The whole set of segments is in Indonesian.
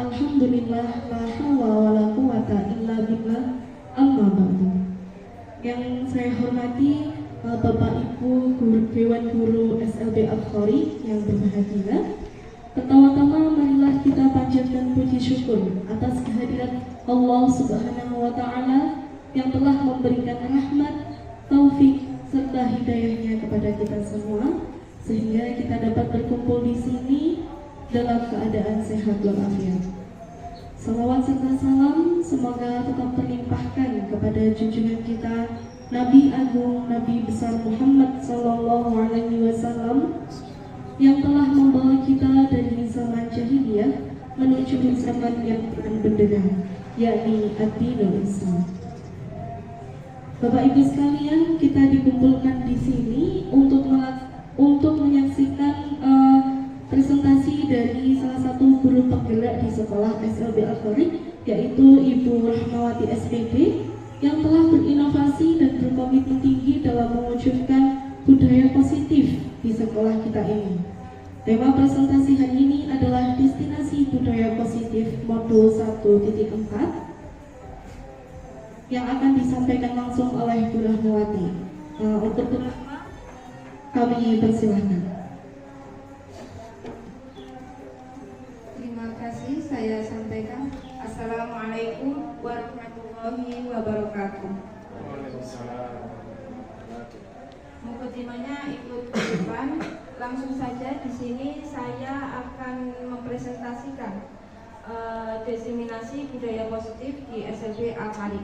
Alhamdulillah, la haula wala quwata illa billah, amma ba'du. Yang saya hormati Bapak Ibu Dewan Guru SLB Al-Khori yang berbahagia. Pertama-tama marilah kita panjatkan puji syukur atas kehadiran Allah Subhanahu wa Ta'ala yang telah memberikan rahmat, taufik serta hidayahnya kepada kita semua, sehingga kita dapat berkumpul di sini dalam keadaan sehat walafiat. Salawat serta salam semoga tetap terlimpahkan kepada junjungan kita Nabi Agung, Nabi besar Muhammad Sallallahu Alaihi Wasallam yang telah membawa kita dari zaman jahiliyah menuju zaman yang terang benderang, yakni ad-dinul Islam. Bapak Ibu sekalian, kita dikumpulkan di sini untuk menyaksikan presentasi dari salah satu guru penggerak di sekolah SLB Al-Khori, yaitu Ibu Rahmawati SPD, yang telah berinovasi dan berkomitmen tinggi dalam mewujudkan budaya positif di sekolah kita ini. Tema presentasi hari ini adalah Destinasi Budaya Positif Modul 1.4 yang akan disampaikan langsung oleh Bu Rahmawati. Untuk Bu Rahma, kami persilahkan. Saya sampaikan Assalamualaikum warahmatullahi wabarakatuh. Mukadimahnya ikut ke depan. Langsung saja di sini saya akan mempresentasikan diseminasi budaya positif di SLB Al-Khori.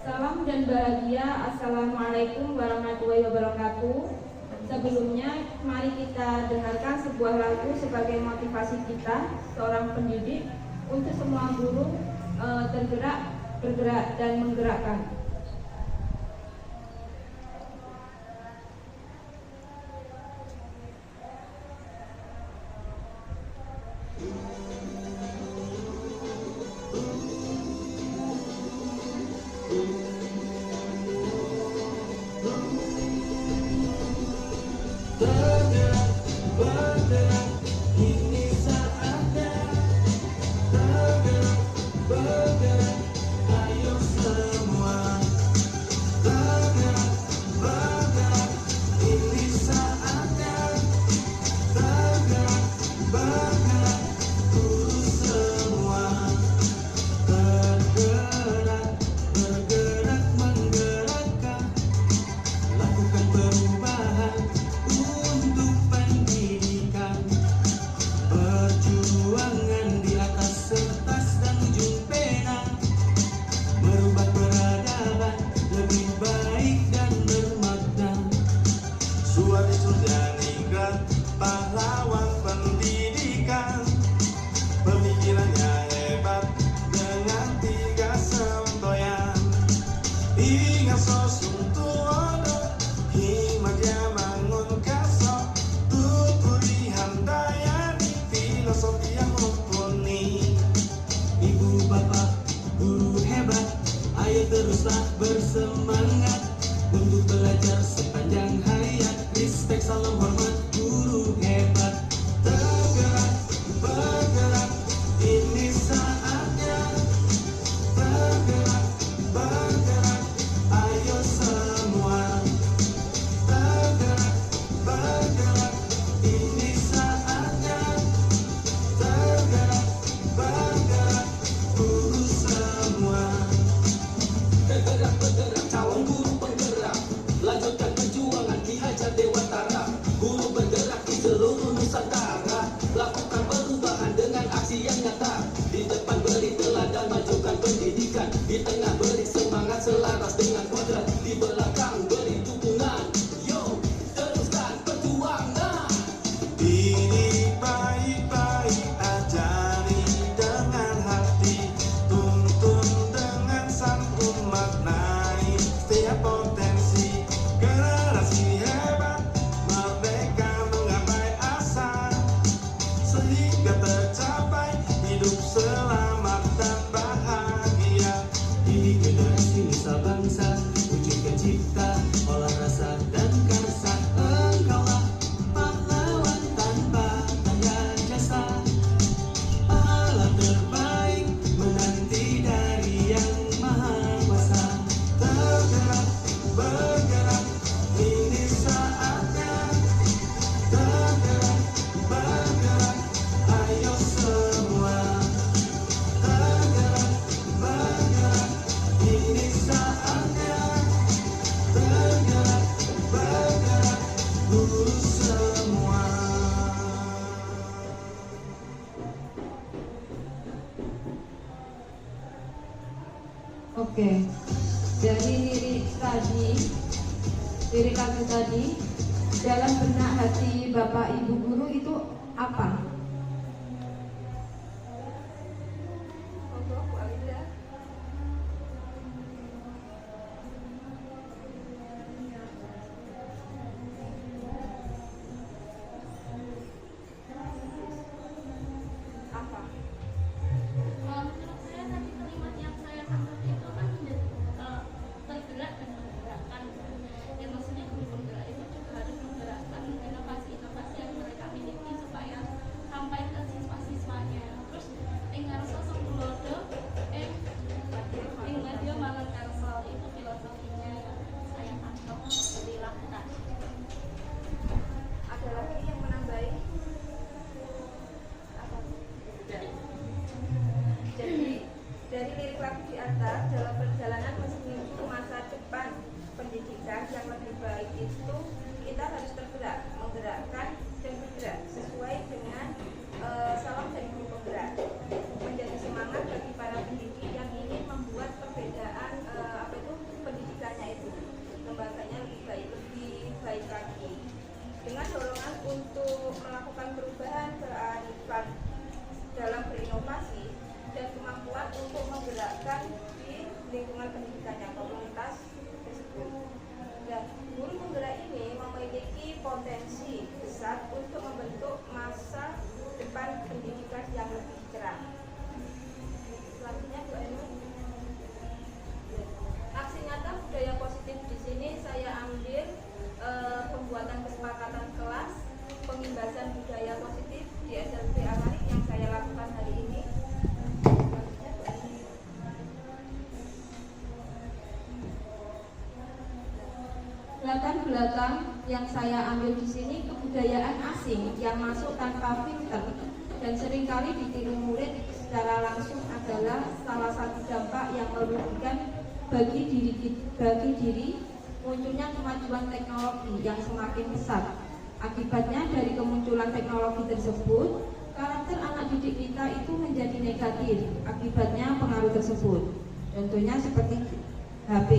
Salam dan bahagia. Assalamualaikum warahmatullahi wabarakatuh. Sebelumnya, mari kita dengarkan sebuah lagu sebagai motivasi kita, seorang pendidik, untuk semua guru bergerak dan menggerakkan. Bersemangat untuk belajar sepanjang hayat. Respect, salam hormat, guru hebat. Tergerak, bergerak, ini saatnya. Tergerak, bergerak, ayo semua. Tergerak, bergerak, ini saatnya. Oke, dari lirik lagu tadi, dalam benak hati Bapak Ibu guru itu apa? Menurut saya tadi kalimat yang saya tangkap itu kan tergerak dan menggerakkan. Yang maksudnya guru penggerak itu juga harus menggerakkan inovasi-inovasi yang mereka miliki supaya sampai ke siswa-siswanya. Terus tinggal sosok tulodo, tinggal dia malang karsel, itu filosofinya yang saya tangkap dari lagu tadi. Ada lagi yang menambahi? Jadi dari lirik lagu di atas, dalam perjalanan menuju masa depan pendidikan yang lebih baik itu kita harus tergerak, menggerakkan dan bergerak sesuai dengan salam dari guru penggerak, menjadi semangat bagi para pendidik yang ingin membuat perbedaan pendidikannya itu lembaganya lebih baik lagi, dengan dorongan untuk melakukan perubahan kearifan dalam berinovasi dan kemampuan untuk menggerakkan di lingkungan pendidikannya komunitas tersebut. Dan guru penggerak ini memiliki potensi besar untuk membentuk masa depan pendidikan yang lebih cerah. Selanjutnya Bu Ainun. Aksi nyata budaya positif di sini saya ambil pembuatan kesepakatan kelas, pengimbasan budaya positif di SLB Amarik yang saya lakukan hari ini. Latar belakang yang saya ambil di sini kebudayaan asing yang masuk tanpa filter dan seringkali ditiru murid secara langsung adalah salah satu dampak yang merugikan bagi diri munculnya kemajuan teknologi yang semakin pesat. Akibatnya dari kemunculan teknologi tersebut, karakter anak didik kita itu menjadi negatif. Akibatnya pengaruh tersebut, contohnya seperti HP.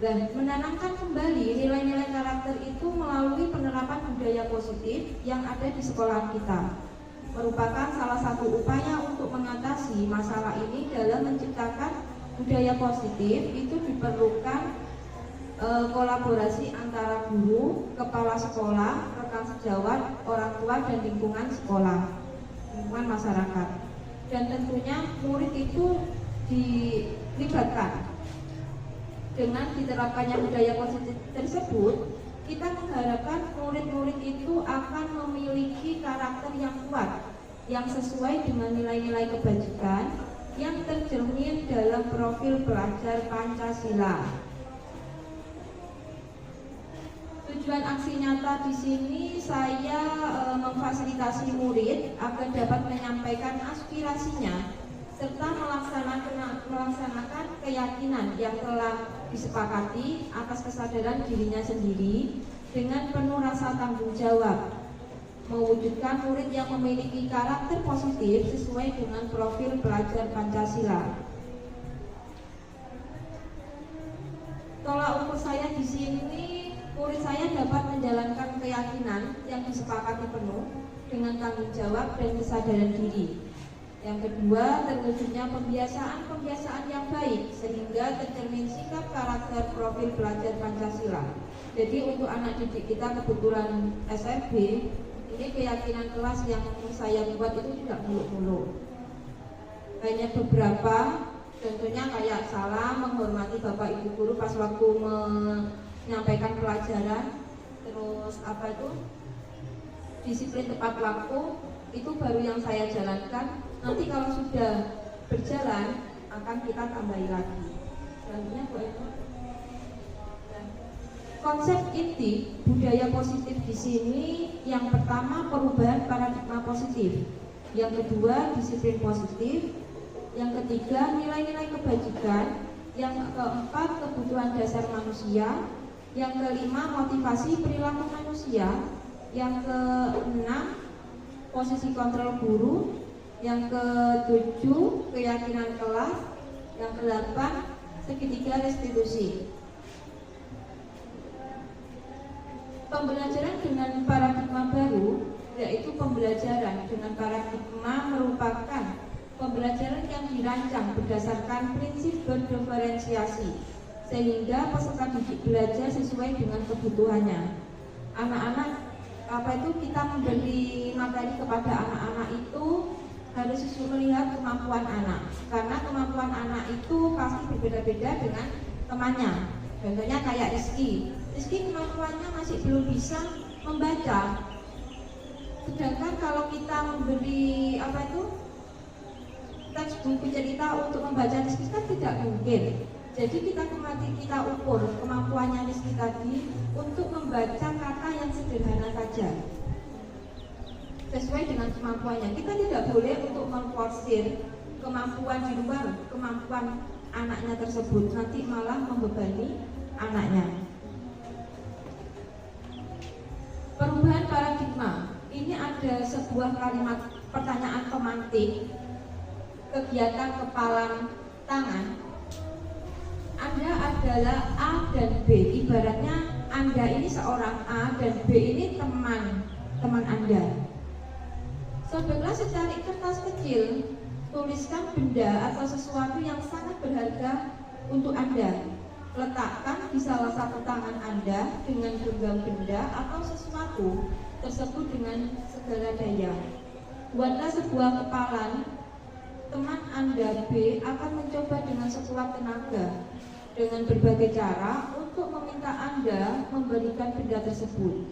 Dan menanamkan kembali nilai-nilai karakter itu melalui penerapan budaya positif yang ada di sekolah kita merupakan salah satu upaya untuk mengatasi masalah ini. Dalam menciptakan budaya positif itu diperlukan kolaborasi antara guru, kepala sekolah, rekan sejawat, orang tua, dan lingkungan sekolah, lingkungan masyarakat. Dan tentunya murid itu dilibatkan. Dengan diterapkannya budaya positif tersebut, kita mengharapkan murid-murid itu akan memiliki karakter yang kuat, yang sesuai dengan nilai-nilai kebajikan yang tercermin dalam profil pelajar Pancasila. Tujuan aksi nyata di sini saya memfasilitasi murid agar dapat menyampaikan aspirasinya serta melaksanakan keyakinan yang telah disepakati atas kesadaran dirinya sendiri dengan penuh rasa tanggung jawab, mewujudkan murid yang memiliki karakter positif sesuai dengan profil pelajar Pancasila. Tolak ukur saya di sini, murid saya dapat menjalankan keyakinan yang disepakati penuh dengan tanggung jawab dan kesadaran diri. Yang kedua, terwujudnya pembiasaan yang baik sehingga tercermin sikap karakter profil pelajar Pancasila. Jadi untuk anak didik kita kebetulan SRB, ini keyakinan kelas yang saya buat itu tidak muluk-muluk. Hanya beberapa, contohnya kayak salam, menghormati Bapak Ibu guru pas waktu menyampaikan pelajaran, terus disiplin tepat waktu, itu baru yang saya jalankan. Nanti kalau sudah berjalan akan kita tambahi lagi. Selanjutnya Bu Eko. Konsep inti budaya positif di sini yang pertama perubahan paradigma positif, yang kedua disiplin positif, yang ketiga nilai-nilai kebajikan, yang keempat kebutuhan dasar manusia, yang kelima motivasi perilaku manusia, yang keenam posisi kontrol guru, yang ketujuh keyakinan kelas, Yang ke-8, segitiga restitusi. Pembelajaran dengan paradigma baru, yaitu pembelajaran dengan paradigma merupakan pembelajaran yang dirancang berdasarkan prinsip berdiferensiasi, sehingga peserta didik belajar sesuai dengan kebutuhannya. Anak-anak, kita memberi materi kepada anak-anak itu harus melihat kemampuan anak, karena kemampuan anak itu pasti berbeda-beda dengan temannya. Contohnya kayak Rizky kemampuannya masih belum bisa membaca, sedangkan kalau kita memberi teks buku cerita untuk membaca Rizky kan tidak mungkin. Jadi kita ukur kemampuannya Rizky tadi untuk membaca kata yang sederhana saja sesuai dengan kemampuannya. Kita tidak boleh untuk memforsir kemampuan di luar kemampuan anaknya tersebut, nanti malah membebani anaknya. Perubahan paradigma. Ini ada sebuah kalimat pertanyaan pemantik kegiatan kepalang tangan. Anda adalah A dan B. Ibaratnya Anda ini seorang A dan B ini teman Anda. Sobeklah secari kertas kecil, tuliskan benda atau sesuatu yang sangat berharga untuk Anda. Letakkan di salah satu tangan Anda dengan genggam benda atau sesuatu tersebut dengan segala daya. Buatlah sebuah kepalan. Teman Anda B akan mencoba dengan sekuat tenaga dengan berbagai cara untuk meminta Anda memberikan benda tersebut.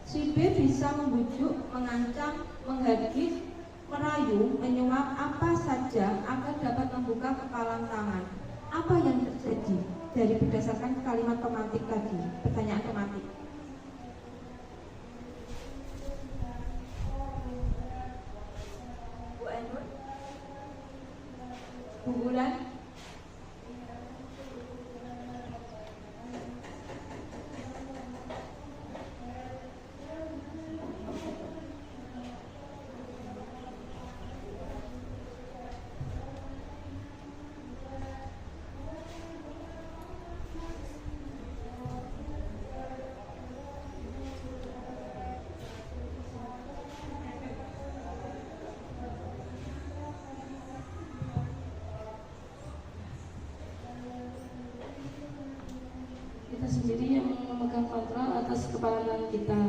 Si B bisa membujuk, mengancam, menghardik, merayu, menyuap apa saja agar dapat membuka kepalan tangan. Apa yang terjadi dari berdasarkan kalimat pemantik tadi, pertanyaan pemantik? Bu Ainur? Bu Bulan? Sendiri yang memegang kontrol atas kepalan tangan kita.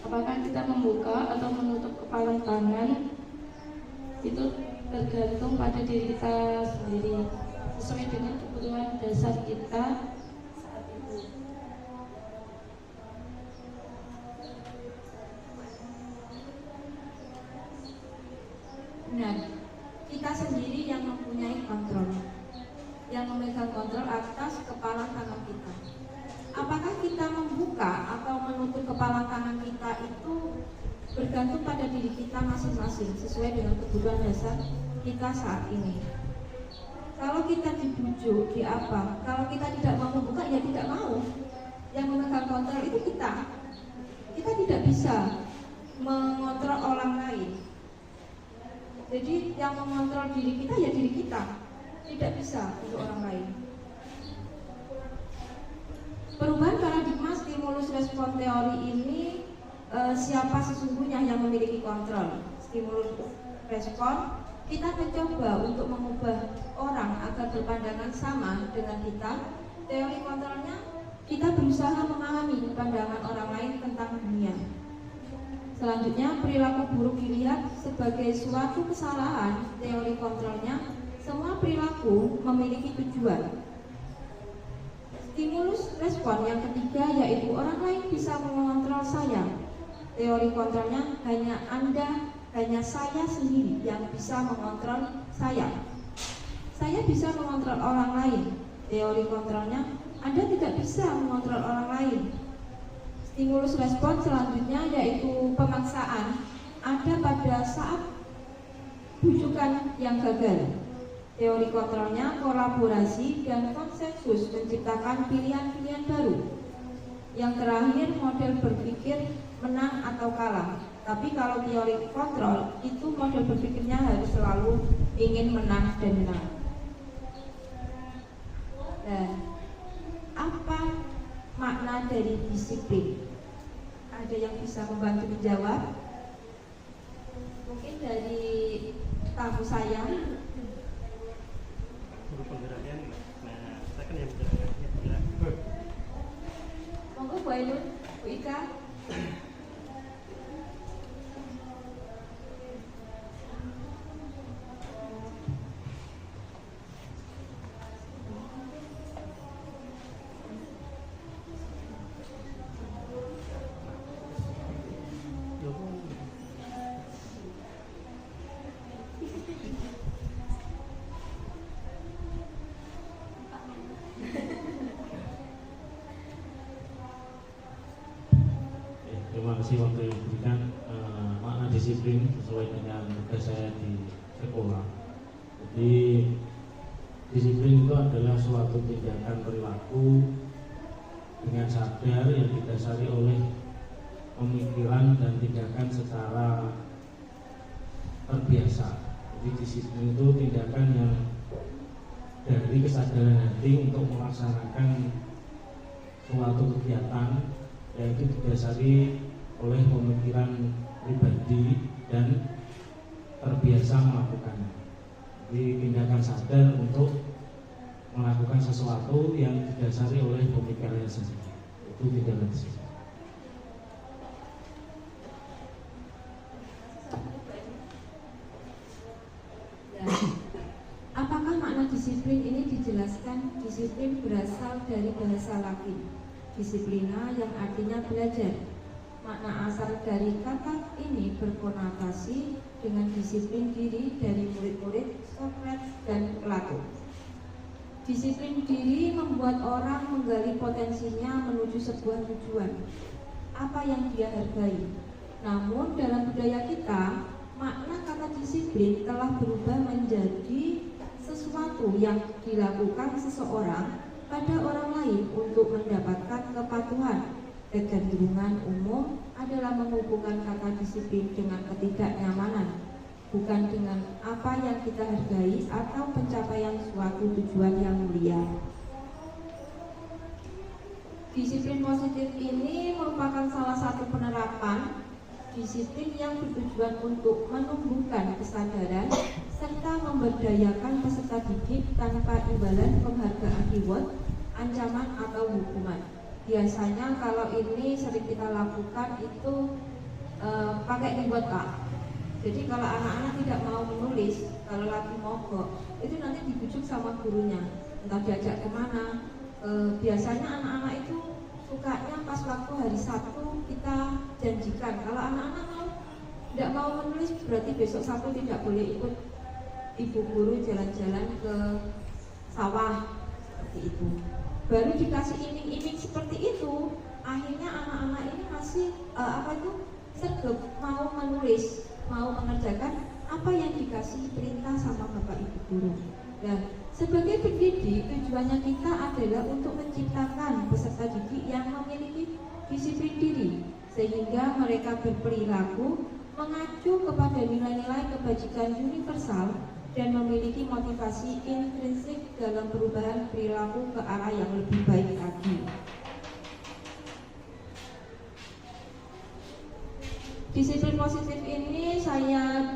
Apakah kita membuka atau menutup kepalan tangan itu tergantung pada diri kita sendiri, sesuai dengan kebutuhan dasar kita saat itu. Nah, kita sendiri yang mempunyai kontrol, yang memegang kontrol atas kepala tangan kita. Apakah kita membuka atau menutup kepala tangan kita itu bergantung pada diri kita masing-masing sesuai dengan kebutuhan dasar kita saat ini. Kalau kita dibujuk, kalau kita tidak mau membuka, ya tidak mau. Yang memegang kontrol itu kita. Kita tidak bisa mengontrol orang lain. Jadi yang mengontrol diri kita ya diri kita, tidak bisa untuk orang lain. Perubahan paradigma stimulus respon teori ini, siapa sesungguhnya yang memiliki kontrol? Stimulus respon, kita mencoba untuk mengubah orang agar berpandangan sama dengan kita. Teori kontrolnya, kita berusaha memahami pandangan orang lain tentang dunia. Selanjutnya, perilaku buruk dilihat sebagai suatu kesalahan. Teori kontrolnya, semua perilaku memiliki tujuan. Stimulus respon yang ketiga yaitu orang lain bisa mengontrol saya. Teori kontrolnya, hanya saya sendiri yang bisa mengontrol saya. Saya bisa mengontrol orang lain. Teori kontrolnya, Anda tidak bisa mengontrol orang lain. Stimulus respon selanjutnya yaitu pemaksaan, ada pada saat bujukan yang gagal. Teori kontrolnya kolaborasi dan konsensus menciptakan pilihan-pilihan baru. Yang terakhir, model berpikir menang atau kalah. Tapi kalau teori kontrol itu model berpikirnya harus selalu ingin menang dan menang. Dan apa makna dari disiplin? Ada yang bisa membantu menjawab? Mungkin dari tamu saya. Guru penggeraknya, nah saya kan yang bergerak. Monggo Bu Ainun, Bu Ika. Terima kasih waktu yang diberikan. Makna disiplin sesuai dengan tugas saya di sekolah. Jadi disiplin itu adalah suatu tindakan perilaku dengan sadar yang didasari oleh pemikiran dan tindakan secara terbiasa. Jadi disiplin itu tindakan yang dari kesadaran hati untuk melaksanakan suatu kegiatan, yaitu didasari oleh pemikiran pribadi dan terbiasa melakukannya. Jadi tindakan sadar untuk melakukan sesuatu yang didasari oleh pemikirannya sendiri. Itu tindakan disiplin. Apakah makna disiplin ini dijelaskan? Disiplin berasal dari bahasa Latin disiplina yang artinya belajar. Makna asal dari kata ini berkonotasi dengan disiplin diri dari murid-murid Socrates dan Plato. Disiplin diri membuat orang menggali potensinya menuju sebuah tujuan, apa yang dia hargai. Namun dalam budaya kita, makna kata disiplin telah berubah menjadi sesuatu yang dilakukan seseorang pada orang lain untuk mendapatkan kepatuhan. Kecenderungan umum adalah menghubungkan kata disiplin dengan ketidaknyamanan, bukan dengan apa yang kita hargai atau pencapaian suatu tujuan yang mulia. Disiplin positif ini merupakan salah satu penerapan disiplin yang bertujuan untuk menumbuhkan kesadaran serta memberdayakan peserta didik tanpa imbalan penghargaan reward, ancaman atau hukuman. Biasanya kalau ini sering kita lakukan itu pakai reward Kak. Jadi kalau anak-anak tidak mau menulis, kalau lagi mogok, itu nanti dibujuk sama gurunya, entah diajak kemana. Biasanya anak-anak itu sukanya pas waktu hari Sabtu kita janjikan. Kalau anak-anak tidak mau menulis, berarti besok Sabtu tidak boleh ikut ibu guru jalan-jalan ke sawah seperti itu. Baru dikasih iming-iming seperti itu, akhirnya anak-anak ini masih sergap mau menulis, mau mengerjakan apa yang dikasih perintah sama bapak ibu guru. Dan sebagai pendidik, tujuannya kita adalah untuk menciptakan peserta didik yang memiliki disiplin diri, sehingga mereka berperilaku mengacu kepada nilai-nilai kebajikan universal dan memiliki motivasi intrinsik dalam perubahan perilaku ke arah yang lebih baik lagi. Disiplin positif ini saya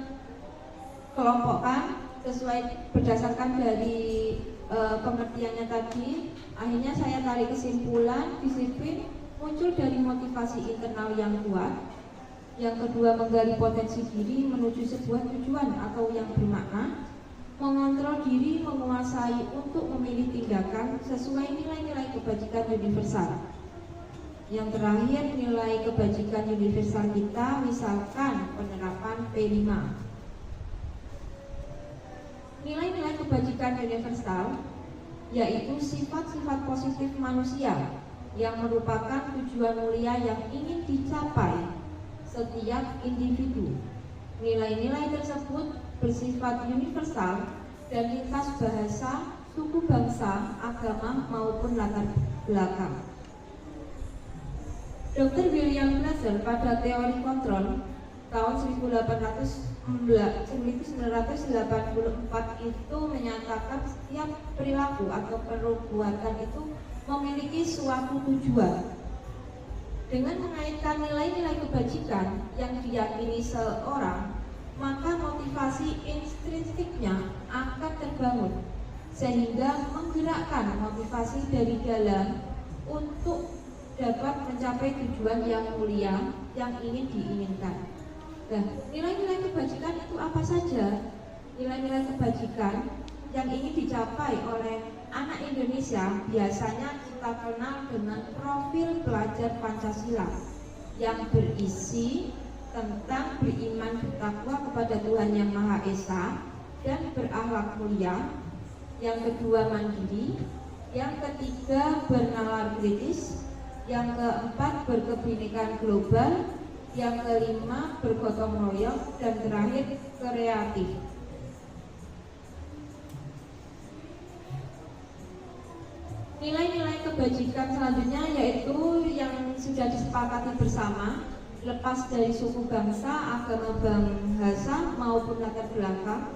kelompokkan sesuai berdasarkan dari pengertiannya tadi. Akhirnya saya tarik kesimpulan disiplin muncul dari motivasi internal yang kuat. Yang kedua, menggali potensi diri menuju sebuah tujuan atau yang bermakna. Mengontrol diri, menguasai untuk memilih tindakan sesuai nilai-nilai kebajikan universal. Yang terakhir, nilai kebajikan universal kita, misalkan penerapan P5. Nilai-nilai kebajikan universal yaitu sifat-sifat positif manusia yang merupakan tujuan mulia yang ingin dicapai setiap individu. Nilai-nilai tersebut bersifat universal dan lintas bahasa, suku bangsa, agama maupun latar belakang. Dr. William Glasser pada teori kontrol tahun 1984 itu menyatakan setiap perilaku atau perbuatan itu memiliki suatu tujuan. Dengan mengaitkan nilai-nilai kebajikan yang diyakini seorang, maka motivasi intrinsiknya akan terbangun sehingga menggerakkan motivasi dari dalam untuk dapat mencapai tujuan yang mulia yang ingin diinginkan. Nah, nilai-nilai kebajikan itu apa saja? Nilai-nilai kebajikan yang ingin dicapai oleh anak Indonesia biasanya kita kenal dengan profil pelajar Pancasila yang berisi tentang beriman bertakwa kepada Tuhan Yang Maha Esa dan berakhlak mulia. Yang kedua, mandiri. Yang ketiga, bernalar kritis. Yang keempat, berkebinekaan global. Yang kelima, bergotong royong. Dan terakhir, kreatif. Nilai-nilai kebajikan selanjutnya yaitu yang sudah disepakati bersama, lepas dari suku bangsa, agama bahasa maupun latar belakang.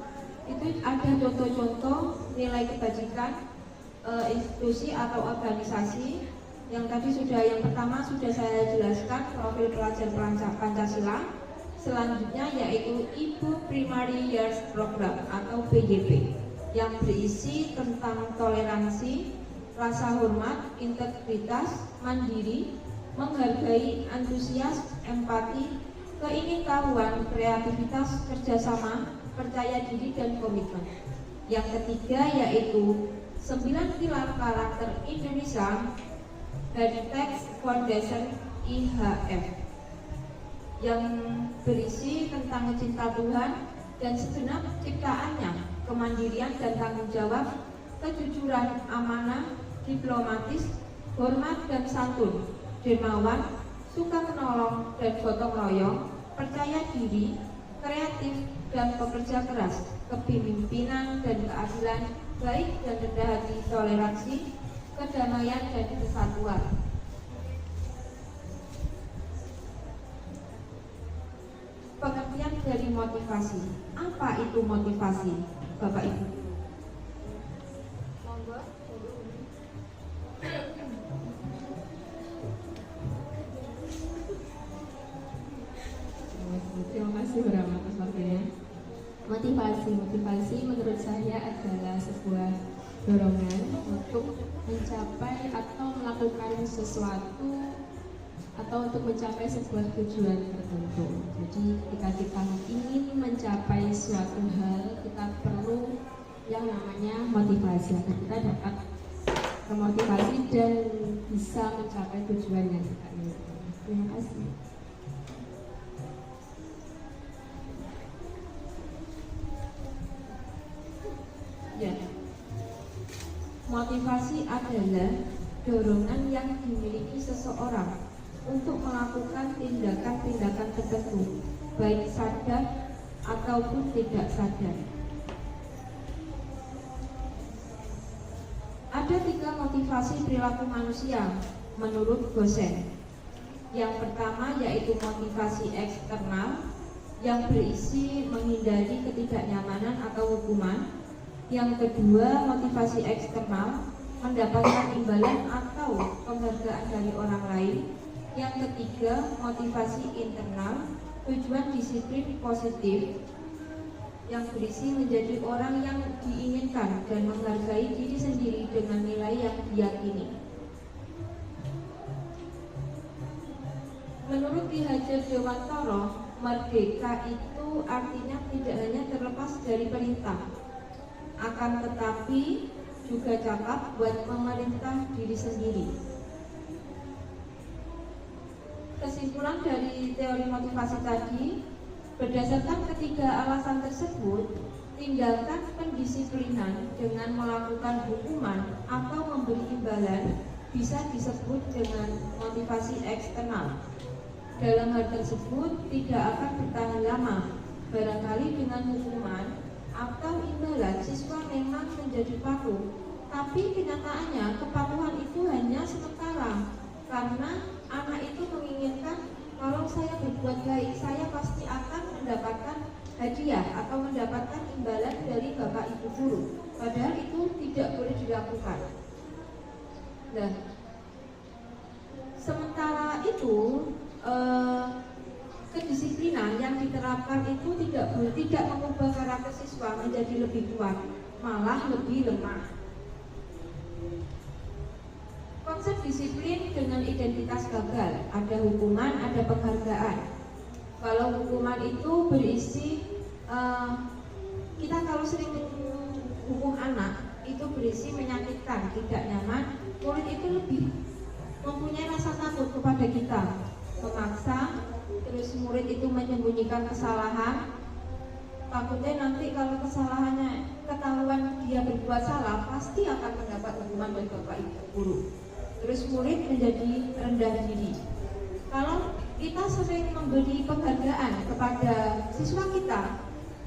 Itu ada contoh-contoh nilai kebajikan institusi atau organisasi yang tadi yang pertama sudah saya jelaskan, profil pelajar Pancasila. Selanjutnya yaitu Ibu Primary Years Program atau PYP yang berisi tentang toleransi, rasa hormat, integritas, mandiri, menghargai, antusias, empati, keingintahuan, kreativitas, kerjasama, percaya diri, dan komitmen. Yang ketiga yaitu 9 pilar karakter Indonesia Heritage Foundation IHF yang berisi tentang cinta Tuhan dan segenap ciptaannya, kemandirian dan tanggung jawab, kejujuran, amanah, diplomatis, hormat dan santun, dermawan, suka menolong dan gotong royong, percaya diri, kreatif dan pekerja keras, kepemimpinan dan keadilan, baik dan rendah hati, toleransi, kedamaian dan kesatuan. Pengertian dari motivasi. Apa itu motivasi, Bapak Ibu? Terima kasih Brahma atas waktunya. Motivasi menurut saya adalah sebuah dorongan untuk mencapai atau melakukan sesuatu atau untuk mencapai sebuah tujuan tertentu. Jadi ketika kita ingin mencapai suatu hal, kita perlu yang namanya motivasi agar kita dapat termotivasi dan bisa mencapai tujuan yang kita inginkan. Terima kasih. Ya. Motivasi adalah dorongan yang dimiliki seseorang untuk melakukan tindakan-tindakan tertentu, baik sadar ataupun tidak sadar. Ada 3 motivasi perilaku manusia menurut Gosen. Yang pertama yaitu motivasi eksternal yang berisi menghindari ketidaknyamanan atau hukuman. Yang kedua, motivasi eksternal, mendapatkan imbalan atau penghargaan dari orang lain. Yang ketiga, motivasi internal, tujuan disiplin positif yang berisi menjadi orang yang diinginkan dan menghargai diri sendiri dengan nilai yang diyakini. Menurut Ki Hajar Dewantara, merdeka itu artinya tidak hanya terlepas dari perintah, akan tetapi juga cakap buat memerintah diri sendiri. Kesimpulan dari teori motivasi tadi, berdasarkan 3 alasan tersebut, tinggalkan pendisiplinan dengan melakukan hukuman atau memberi imbalan bisa disebut dengan motivasi eksternal. Dalam hal tersebut tidak akan bertahan lama, barangkali dengan hukuman atau imbalan siswa memang menjadi patuh, tapi kenyataannya kepatuhan itu hanya sementara karena anak itu menginginkan kalau saya berbuat baik saya pasti akan hadiah atau mendapatkan imbalan dari bapak ibu guru, padahal itu tidak boleh dilakukan. Nah, sementara itu kedisiplinan yang diterapkan itu tidak mengubah karakter siswa menjadi lebih kuat, malah lebih lemah. Konsep disiplin dengan identitas gagal, ada hukuman, ada penghargaan. Kalau hukuman itu berisi kita kalau sering hukum anak itu berisi menyakitkan, tidak nyaman, murid itu lebih mempunyai rasa takut kepada kita, memaksa. Terus murid itu menyembunyikan kesalahan, takutnya nanti kalau kesalahannya ketahuan dia berbuat salah, pasti akan mendapat hukuman dari bapak ibu guru. Terus murid menjadi rendah diri. Kalau kita sering memberi penghargaan kepada siswa kita,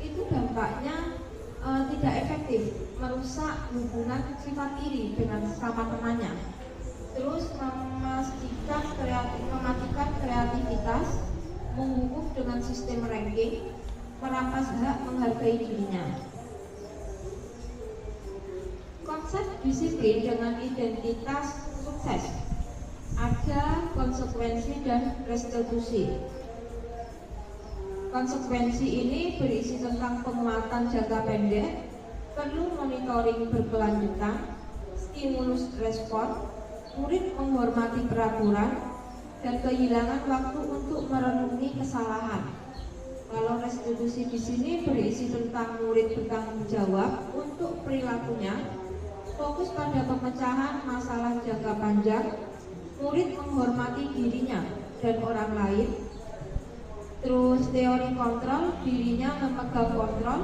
itu dampaknya tidak efektif, merusak hubungan sifat iri dengan sesama temannya. Terus mematikan kreativitas, mengukuh dengan sistem ranking, merampas hak menghargai dirinya. Konsep disiplin dengan identitas sukses, ada konsekuensi dan restitusi. Konsekuensi ini berisi tentang penguatan jangka pendek, perlu monitoring berkelanjutan, stimulus respon, murid menghormati peraturan, dan kehilangan waktu untuk merenungi kesalahan. Kalau restitusi di sini berisi tentang murid bertanggung jawab untuk perilakunya, fokus pada pemecahan masalah jangka panjang, murid menghormati dirinya dan orang lain. Terus teori kontrol, dirinya memegang kontrol,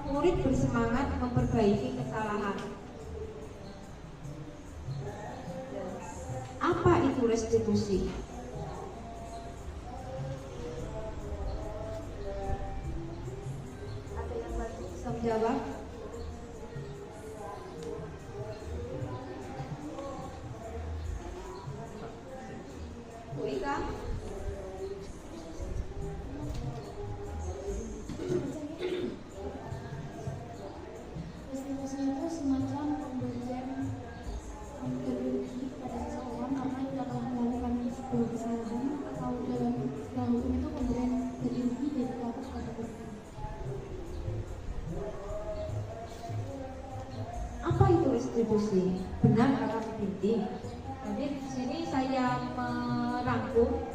murid bersemangat memperbaiki kesalahan. Apa itu restitusi? Ada yang bisa menjawab? Bu Ika? Restitusi itu semacam pemberian kerugian kepada seseorang karena dia telah melakukan sebuah kesalahan, atau dalam istilah hukum itu pemberian ganti rugi dari pelaku kepada korban. Apa itu restitusi? Benar kata Binti. Jadi di sini saya merangkum,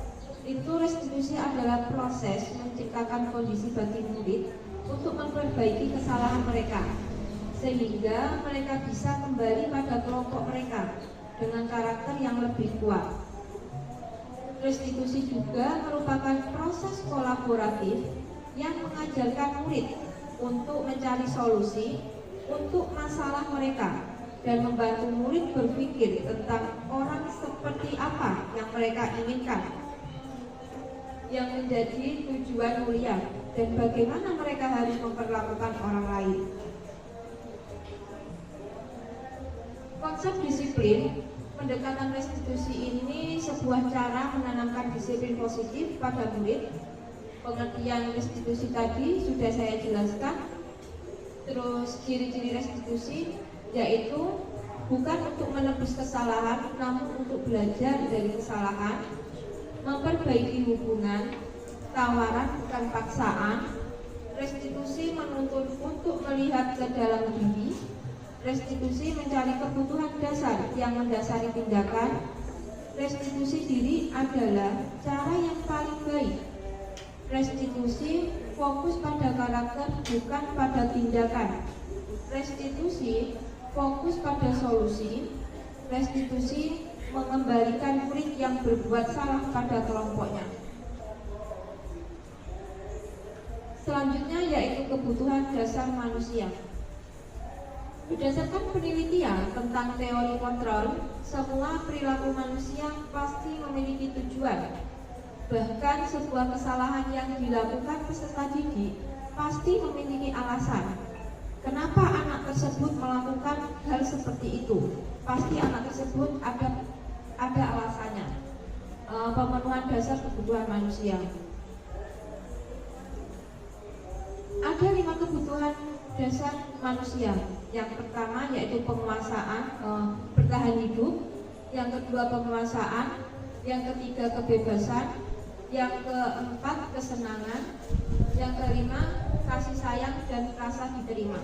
itu restitusi adalah proses menciptakan kondisi bagi murid untuk memperbaiki kesalahan mereka, sehingga mereka bisa kembali pada kelompok mereka dengan karakter yang lebih kuat. Restitusi juga merupakan proses kolaboratif yang mengajarkan murid untuk mencari solusi untuk masalah mereka dan membantu murid berpikir tentang orang seperti apa yang mereka inginkan, yang menjadi tujuan mulia, dan bagaimana mereka harus memperlakukan orang lain. Konsep disiplin, pendekatan restitusi ini sebuah cara menanamkan disiplin positif pada murid. Pengertian restitusi tadi sudah saya jelaskan. Terus ciri-ciri restitusi yaitu bukan untuk menebus kesalahan, namun untuk belajar dari kesalahan, memperbaiki hubungan, tawaran bukan paksaan. Restitusi menuntut untuk melihat ke dalam diri. Restitusi mencari kebutuhan dasar yang mendasari tindakan. Restitusi diri adalah cara yang paling baik. Restitusi fokus pada karakter, bukan pada tindakan. Restitusi fokus pada solusi. Restitusi mengembalikan murid yang berbuat salah pada kelompoknya. Selanjutnya yaitu kebutuhan dasar manusia. Berdasarkan penelitian tentang teori kontrol, semua perilaku manusia pasti memiliki tujuan. Bahkan sebuah kesalahan yang dilakukan peserta didik pasti memiliki alasan. Kenapa anak tersebut melakukan hal seperti itu? Pasti anak tersebut ada alasannya. Pemenuhan dasar kebutuhan manusia. dasar manusia. Yang pertama yaitu penguasaan, bertahan hidup. Yang kedua penguasaan. Yang ketiga kebebasan. Yang keempat kesenangan. Yang kelima kasih sayang dan rasa diterima.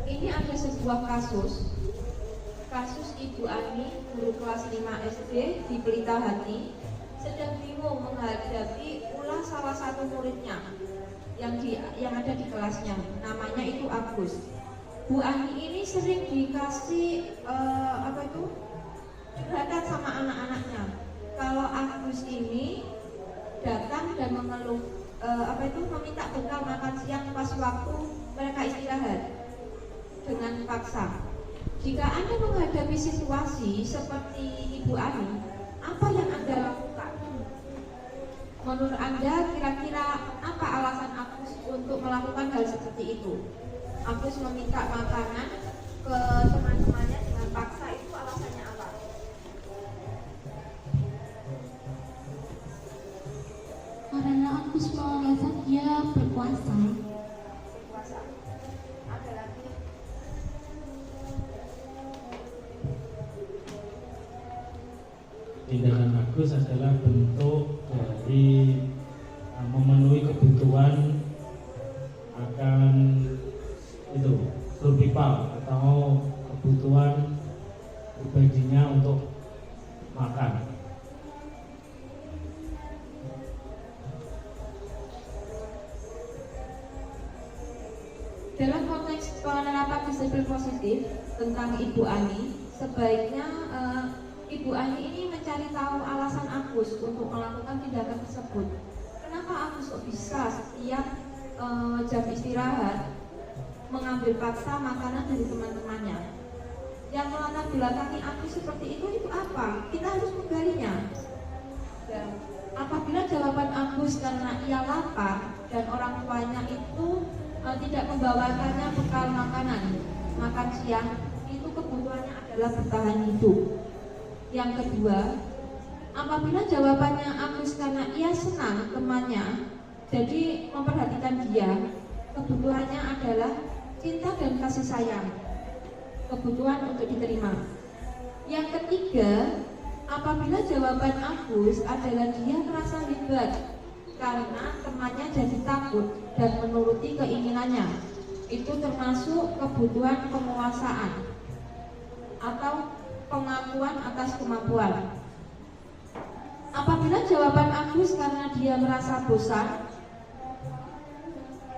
Ini ada sebuah kasus Ibu Ani, guru kelas 5 SD di Pelita Hati, sedang bingung menghadapi ulah salah satu muridnya yang ada di kelasnya. Namanya itu Agus. Bu Ani ini sering dikasih curhatan sama anak-anaknya. Kalau Agus ini datang dan mengeluh meminta bekal makan siang pas waktu mereka istirahat dengan paksa. Jika Anda menghadapi situasi seperti Ibu Ani, apa yang Anda lakukan? Menurut Anda kira-kira apa alasan Agus untuk melakukan hal seperti itu? Agus meminta makanan ke teman-temannya dengan paksa, itu alasannya apa? Karena Agus merasa dia berkuasa. Ada lagi? Tindakan Agus adalah bentuk dari memenuhi kebutuhan akan itu survival atau kebutuhan pribadinya untuk makan. Dalam konteks penerapan disiplin positif tentang Ibu Ani, sebaiknya Ibu Ani ini mencari tahu alasan Agus untuk melakukan tindakan tersebut. Kenapa Agus kok bisa setiap jam istirahat mengambil paksa makanan dari teman-temannya? Yang melatar belakangi Agus seperti itu apa? Kita harus menggalinya. Dan apabila jawaban Agus karena ia lapar dan orang tuanya itu tidak membawakannya bekal makan siang, itu kebutuhannya adalah bertahan hidup. Yang kedua, apabila jawabannya Agus karena ia senang temannya, jadi memperhatikan dia, kebutuhannya adalah cinta dan kasih sayang, kebutuhan untuk diterima. Yang ketiga, apabila jawaban Agus adalah dia merasa hebat karena temannya jadi takut dan menuruti keinginannya, itu termasuk kebutuhan penguasaan atau pengakuan atas kemampuan. Apabila jawaban Agus karena dia merasa bosan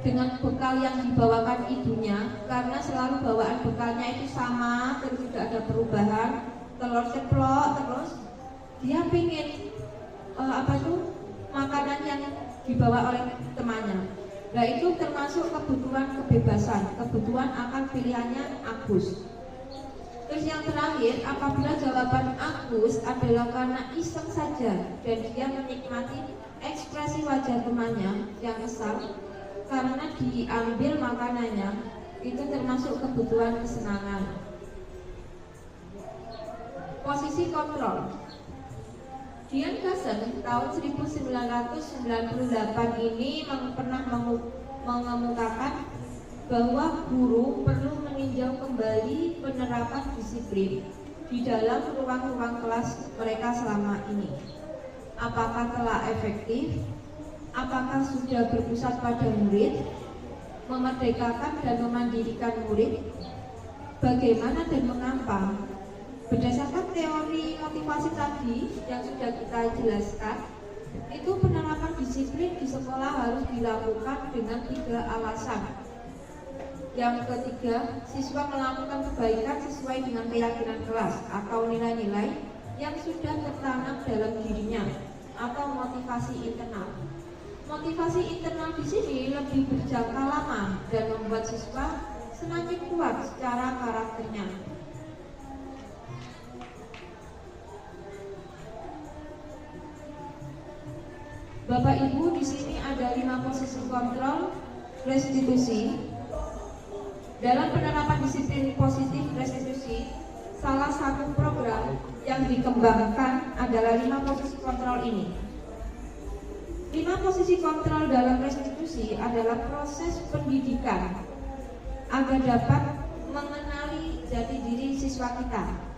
dengan bekal yang dibawakan ibunya, karena selalu bawaan bekalnya itu sama, terus tidak ada perubahan, telur ceplok, terus dia pingin makanan yang dibawa oleh temannya. Nah, itu termasuk kebutuhan kebebasan, kebutuhan akan pilihannya Agus. Terus yang terakhir, apabila jawaban Agus adalah karena iseng saja dan dia menikmati ekspresi wajah temannya yang kesal karena diambil makanannya, itu termasuk kebutuhan kesenangan. Posisi kontrol. Dian Kassen tahun 1998 ini pernah mengemukakan bahwa guru perlu meninjau kembali penerapan disiplin di dalam ruang-ruang kelas mereka selama ini. Apakah telah efektif? Apakah sudah berpusat pada murid, memerdekakan dan memandirikan murid? Bagaimana dan mengapa? Berdasarkan teori motivasi tadi yang sudah kita jelaskan, itu penerapan disiplin di sekolah harus dilakukan dengan 3 alasan. Yang ketiga, siswa melakukan kebaikan sesuai dengan keyakinan kelas atau nilai-nilai yang sudah tertanam dalam dirinya atau motivasi internal. Motivasi internal di sini lebih berjangka lama dan membuat siswa semakin kuat secara karakternya. Bapak Ibu, di sini ada 5 posisi kontrol restitusi. Dalam penerapan disiplin positif restitusi, salah satu program yang dikembangkan adalah 5 posisi kontrol ini. 5 posisi kontrol dalam restitusi adalah proses pendidikan agar dapat mengenali jati diri siswa kita.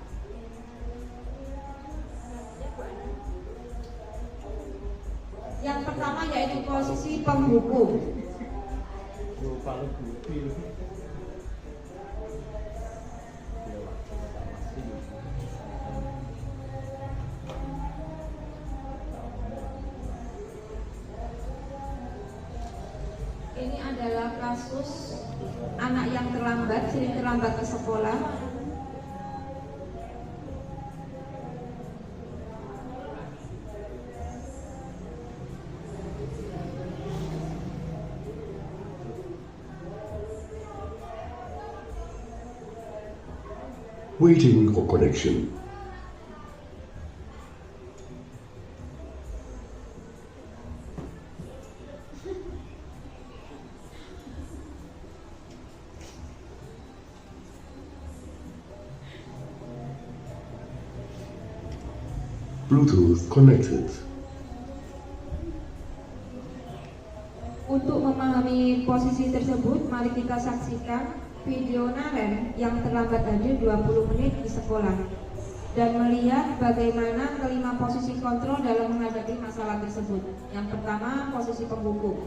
Yang pertama yaitu posisi penghukum. Ini adalah kasus anak yang terlambat, sering terlambat ke sekolah. Waiting for connection. Bluetooth connected. Untuk memahami posisi tersebut, mari kita saksikan video Naren yang terlambat hadir 20 menit di sekolah dan melihat bagaimana kelima posisi kontrol dalam menghadapi masalah tersebut. Yang pertama, posisi penghukum.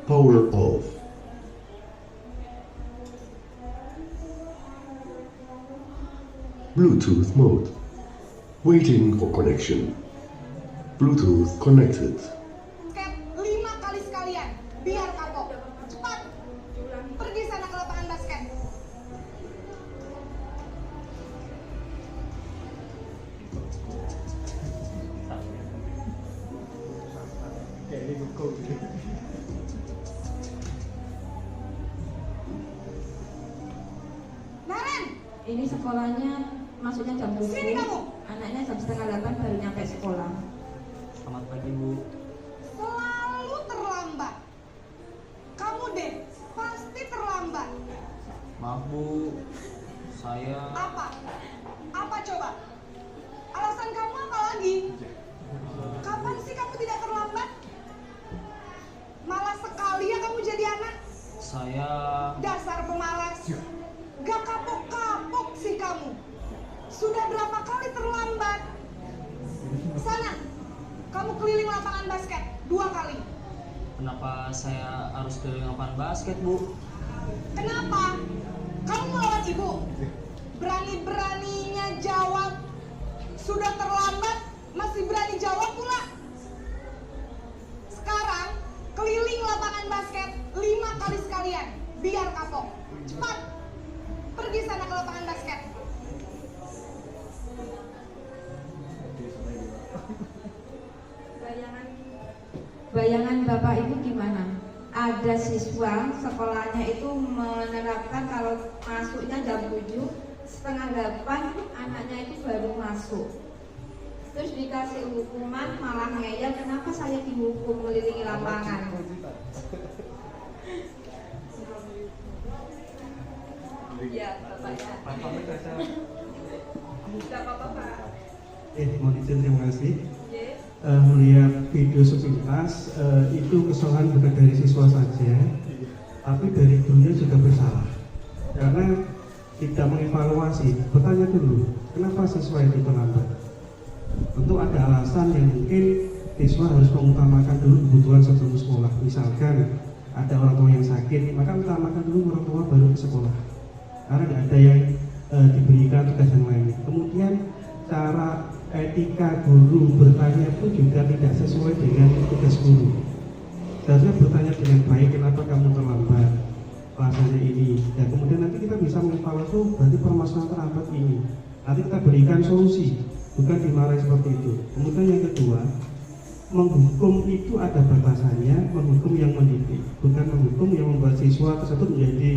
Power off. Bluetooth mode. Waiting for connection. Bluetooth connected. Basket 5 kali sekalian, biar kapok. Cepat, pergi sana ke lapangan basket. Naren, Ini sekolahnya masuknya jam 7. sini kamu. Anaknya jam setengah 8 baru nyampe sekolah. Selamat pagi Bu. Selalu terlambat. Kamu deh, pasti terlambat. Maaf Bu, saya Apa? Apa coba? Alasan kamu apa lagi? Kapan sih kamu tidak terlambat? Malas sekali ya kamu jadi anak. saya Dasar pemalas. Gak kapok-kapok sih kamu. Sudah berapa kali terlambat? Sana, kamu keliling lapangan basket 2 kali. kenapa saya harus keliling lapangan basket Bu? Kenapa? Kamu melawan ibu. Berani-beraninya jawab. Sudah terlambat, masih berani jawab pula. Sekarang, keliling lapangan basket 5 kali sekalian. Biar kapok. Cepat, pergi sana ke lapangan basket. Bayangan Bapak Ibu gimana? Ada siswa sekolahnya itu menerapkan kalau masuknya jam 7, setengah 8 anaknya itu baru masuk. Terus dikasih hukuman malah ngeyel, kenapa saya dihukum mengelilingi lapangan? Ya, Bapak ya. Tidak apa-apa Pak. Mohon izin, terima kasih. Yes. Melihat video sepintas, itu kesalahan bukan dari siswa saja, tapi dari gurunya juga bersalah. Karena tidak mengevaluasi, bertanya dulu, kenapa siswa itu terlambat? Tentu ada alasan yang mungkin siswa harus mengutamakan dulu kebutuhan sebelum sekolah. Misalkan ada orang tua yang sakit, maka utamakan dulu orang tua baru ke sekolah. karena nggak ada yang diberikan tugas yang lain. Kemudian cara etika guru bertanya pun juga tidak sesuai dengan tugas guru. Seharusnya bertanya dengan baik, kenapa kamu terlambat rasanya ini, dan kemudian nanti kita bisa mengevaluasi berarti permasalahan terlambat ini, nanti kita berikan solusi, bukan dimarahi seperti itu. Kemudian yang kedua, menghukum itu ada batasannya, menghukum yang mendidik, bukan menghukum yang membuat siswa tersebut menjadi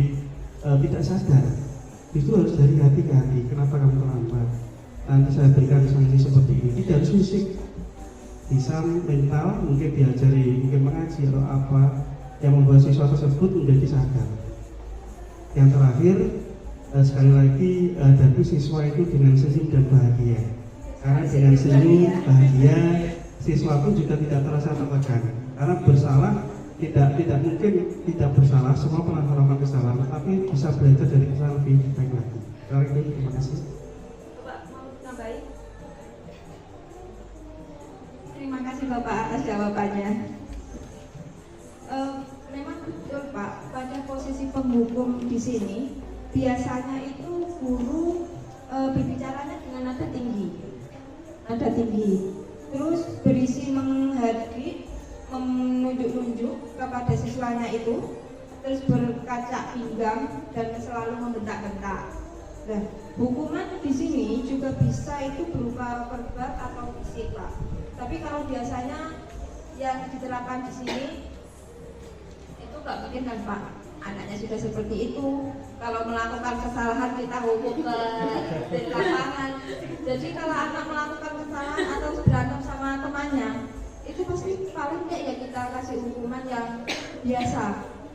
tidak sadar. Itu harus dari hati ke hati, kenapa kamu terlambat, nanti saya berikan sanksi seperti ini. Tidak harus fisik, bisa mental, mungkin diajari, mungkin mengaji atau apa yang membuat siswa tersebut menjadi sadar. Yang terakhir, sekali lagi hadapi siswa itu dengan senyum dan bahagia, karena dengan senyum bahagia siswa pun juga tidak terasa tertekan, karena bersalah tidak mungkin tidak bersalah, semua pernah melakukan kesalahan, tapi bisa belajar dari kesalahan lebih baik lagi. Terima kasih. Terima kasih Bapak atas jawabannya. Memang betul Pak, pada posisi penghukum di sini biasanya itu guru berbicaranya dengan nada tinggi, terus berisi menghardik, menunjuk-nunjuk kepada siswanya itu, terus berkaca pinggang dan selalu membentak-bentak. Nah, hukuman di sini juga bisa itu berupa verbal atau fisik Pak. Tapi kalau biasanya yang diterapkan di sini itu nggak mungkin kan Pak, anaknya sudah seperti itu. Kalau melakukan kesalahan kita hukum ke lapangan. Jadi kalau anak melakukan kesalahan atau berantem sama temannya, itu pasti paling enggak ya kita kasih hukuman yang biasa,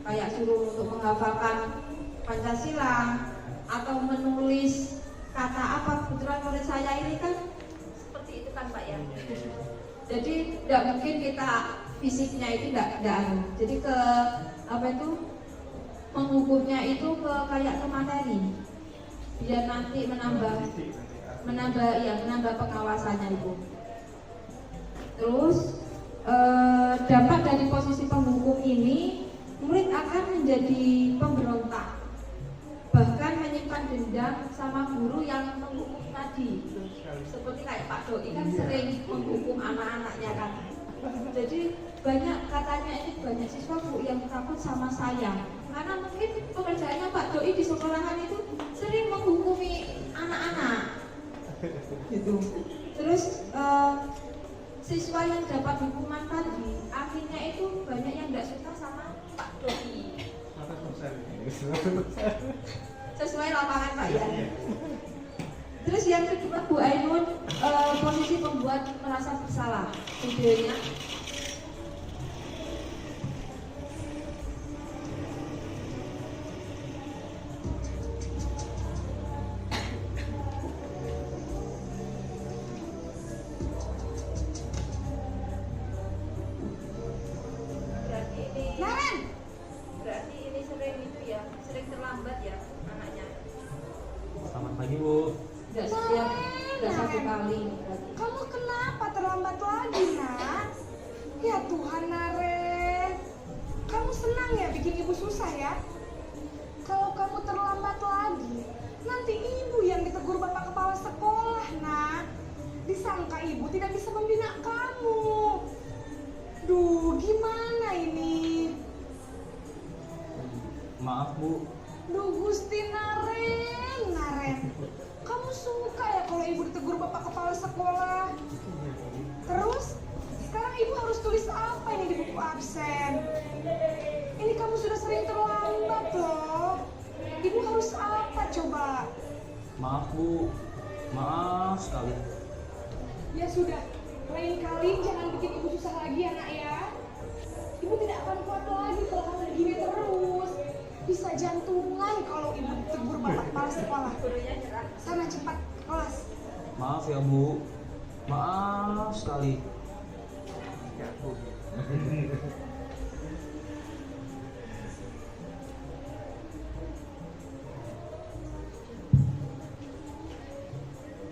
kayak suruh untuk menghafalkan Pancasila atau menulis kata apa. Kebetulan murid saya ini kan seperti itu kan Pak ya. Jadi tidak mungkin kita fisiknya itu tidak. Jadi ke apa itu menghukumnya itu ke kayak ke materi, biar nanti menambah pengawasannya itu. Terus dapat dari posisi penghukum ini murid akan menjadi pemberontak, bahkan menyimpan dendam sama guru yang menghukum tadi. Seperti kayak Pak Doi kan sering menghukum anak-anaknya kan. Jadi katanya ini banyak siswa Bu yang takut sama saya, karena mungkin pekerjaannya Pak Doi di sekolahan itu sering menghukumi anak-anak gitu. Terus siswa yang dapat hukuman tadi akhirnya itu banyak yang tidak suka sama Pak Doi. Sesuai lapangan Pak ya. Terus yang kedua Bu Ainun, posisi pembuat merasa bersalah. Videonya. Berarti ini sering terlambat ya anaknya. Selamat pagi Bu. Tidak satu kali. Kamu kenapa terlambat lagi, Nak? Ya Tuhan, Naren. Kamu senang ya bikin ibu susah ya? Kalau kamu terlambat lagi, nanti ibu yang ditegur bapak kepala sekolah, Nak. Disangka ibu tidak bisa membina kamu. Duh, gimana ini? Maaf Bu. Duh, Gusti Naren. Kamu suka ya kalau ibu ditegur bapak kepala sekolah? Terus, sekarang ibu harus tulis apa ini di buku absen? Ini kamu sudah sering terlambat loh. Ibu harus apa coba? Maaf Bu. Maaf sekali. Ya sudah, lain kali jangan bikin ibu susah lagi ya Nak ya. Ibu tidak akan kuat lagi kalau kamu begini terus. Bisa jantungan kalau ibu ditegur bapak kepala sekolah. Sana cepat ke kelas. Maaf ya Bu. Maaf sekali. Ya Bu.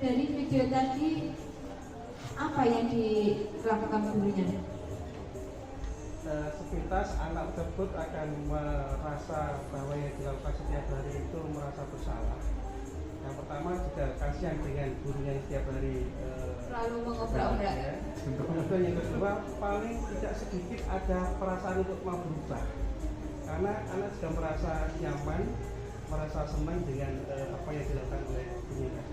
Dari video tadi apa yang dilakukan gurunya? sepintas anak tersebut akan merasa bahwa yang dilakukan setiap hari itu merasa bersalah. Yang pertama juga kasihan dengan gurunya yang setiap hari selalu mengobrak-obrak. Ya. Kemudian yang kedua, paling tidak sedikit ada perasaan untuk mau berubah, karena anak juga merasa nyaman, merasa senang dengan apa yang dilakukan oleh gurunya.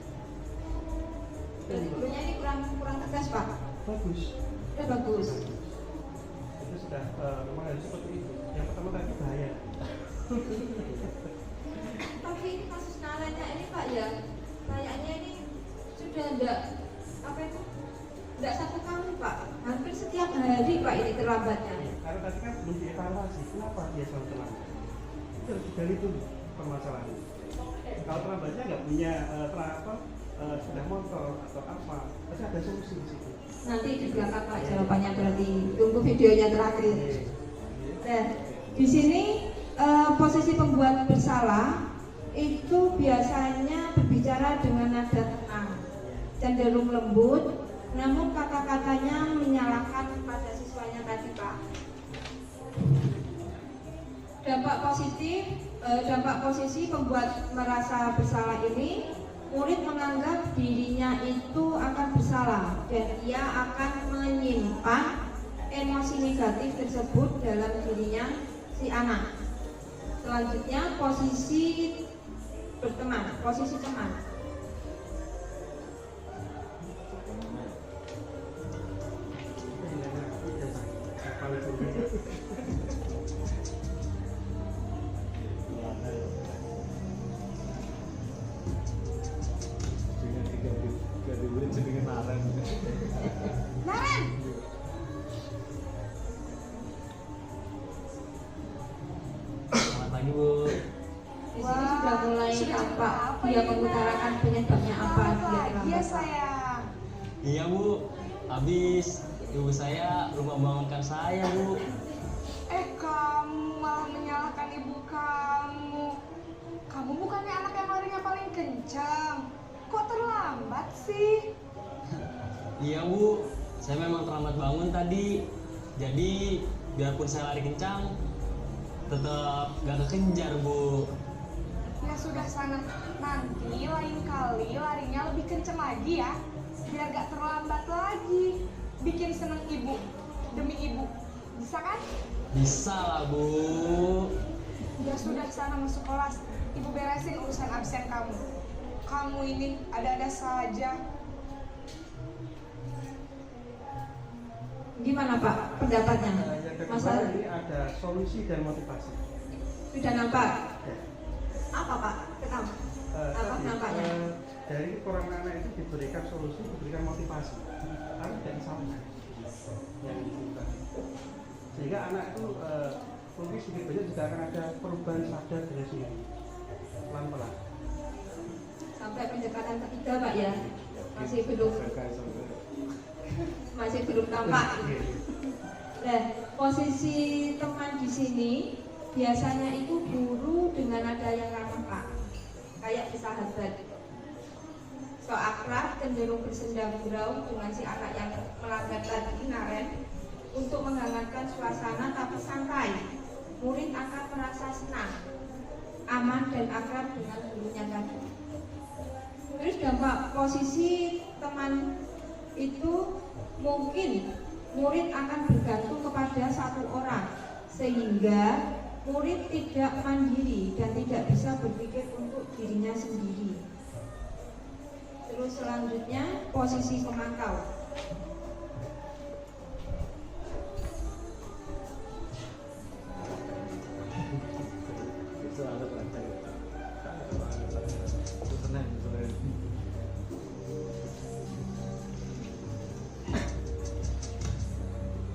Dan gurunya ini kurang tegas, Pak. Bagus. Ya bagus. Itu sudah memang harus seperti itu. Yang pertama tadi bahaya. Tapi ini kasus Narennya ini Pak ya, kayaknya ini sudah enggak satu kali Pak, hampir setiap hari Pak ini terlambatnya. Karena tadi kan belum dievaluasi, kenapa dia selalu terlambat? Itu harus digali dulu permasalahannya. Kalau terlambatnya nggak punya sepeda motor atau apa, pasti ada solusi di situ. Nanti di belakang Pak jawabannya, berarti tunggu videonya terakhir. Nah, di sini posisi pembuat bersalah itu biasanya berbicara dengan nada tenang, cenderung lembut, namun kata-katanya menyalahkan pada siswanya tadi Pak. Dampak posisi pembuat merasa bersalah ini, murid menganggap dirinya itu akan bersalah dan ia akan menyimpan emosi negatif tersebut dalam dirinya si anak. Selanjutnya posisi teman. Naren! Selamat pagi Bu. Di sini sudah mulai tampak dia mengutarakan penyebabnya apa dia Iya sayang. Iya Bu, habis ibu saya lupa membangunkan saya Bu. Kamu malah menyalahkan ibu kamu. Kamu bukannya anak yang larinya paling kencang. Kok terlambat sih? Iya Bu, saya memang terlambat bangun tadi. Jadi biarpun saya lari kencang, tetap gak kekejar Bu. Ya sudah sana, nanti lain kali larinya lebih kencang lagi ya, biar gak terlambat lagi. Bikin seneng ibu, demi ibu, bisa kan? Bisa lah Bu. Ya sudah sana masuk kelas, ibu beresin urusan absen kamu. Kamu ini ada-ada saja. Gimana Pak pendapatnya? Yang kedua ini ada solusi dan motivasi. Sudah nampak? Ya. Apa Pak? Kenapa? Apa nampaknya? Dari orang anak itu diberikan solusi, diberikan motivasi, harus dari sana yang dibutuhkan. Sehingga anak itu mungkin sedikit banyak juga akan ada perubahan sadar dari sendiri, pelan-pelan. Sampai pendekatan ketiga Pak ya, masih belum tampak. Nah, posisi teman di sini biasanya itu guru dengan nada yang ramah Pak, kayak bersahabat. So akrab, cenderung bersenda gurau dengan si anak yang melanggar tadi Naren, untuk menghangatkan suasana tapi santai. Murid akan merasa senang, aman dan akrab dengan gurunya tadi. Terus dampak posisi teman itu mungkin murid akan bergantung kepada satu orang, sehingga murid tidak mandiri dan tidak bisa berpikir untuk dirinya sendiri. Terus selanjutnya posisi pemantau.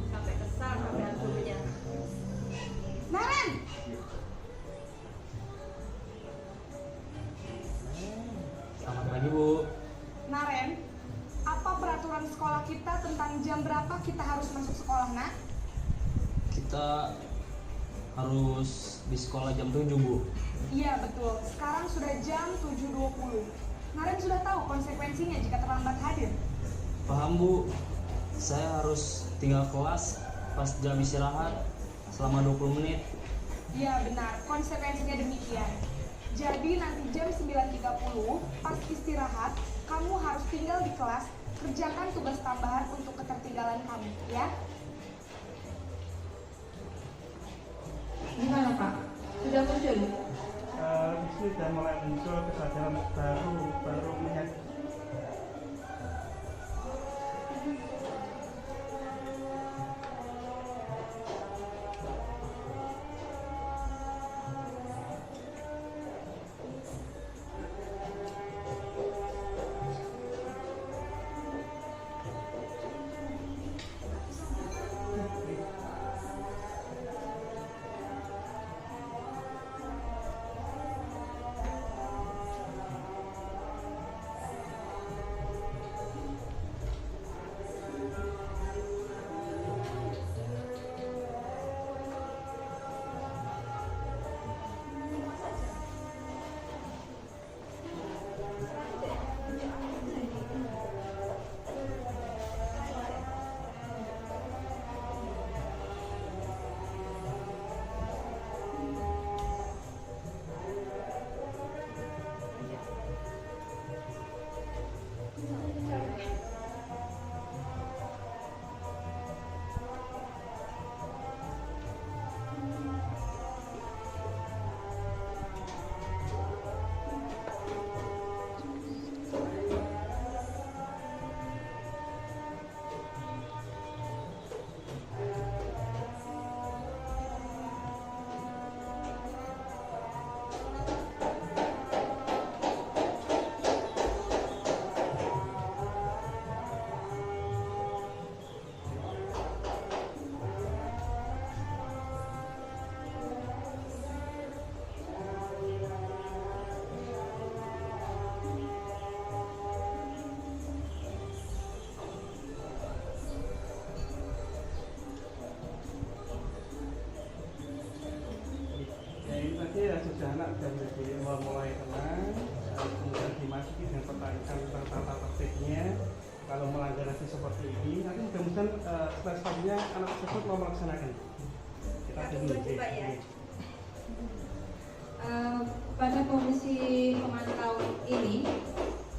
Sampai kesal sampai gurunya. Naren! Selamat pagi Bu. Naren, apa peraturan sekolah kita tentang jam berapa kita harus masuk sekolah, nak? Kita harus di sekolah jam 7 Bu. Iya betul, sekarang sudah jam 7.20. Naren sudah tahu konsekuensinya jika terlambat hadir. Paham Bu, saya harus tinggal kelas pas jam istirahat selama 20 menit. Iya benar, konsekuensinya demikian. Jadi nanti jam 9.30 pas istirahat, kamu harus tinggal di kelas, kerjakan tugas tambahan untuk ketertinggalan kamu, ya. Gimana Pak? Sudah muncul? Di sini sudah mulai muncul kesadaran baru menyadari. Ya sudah anak dan jadi mulai tenang, kemudian dimasuki dengan pertanyaan tentang tata tertibnya. Kalau melanggar hasil seperti ini, nanti mudah-mudahan setelah selanjutnya anak tersebut mau melaksanakan. Kita tunggu Pak ya. Pada komisi pemantau ini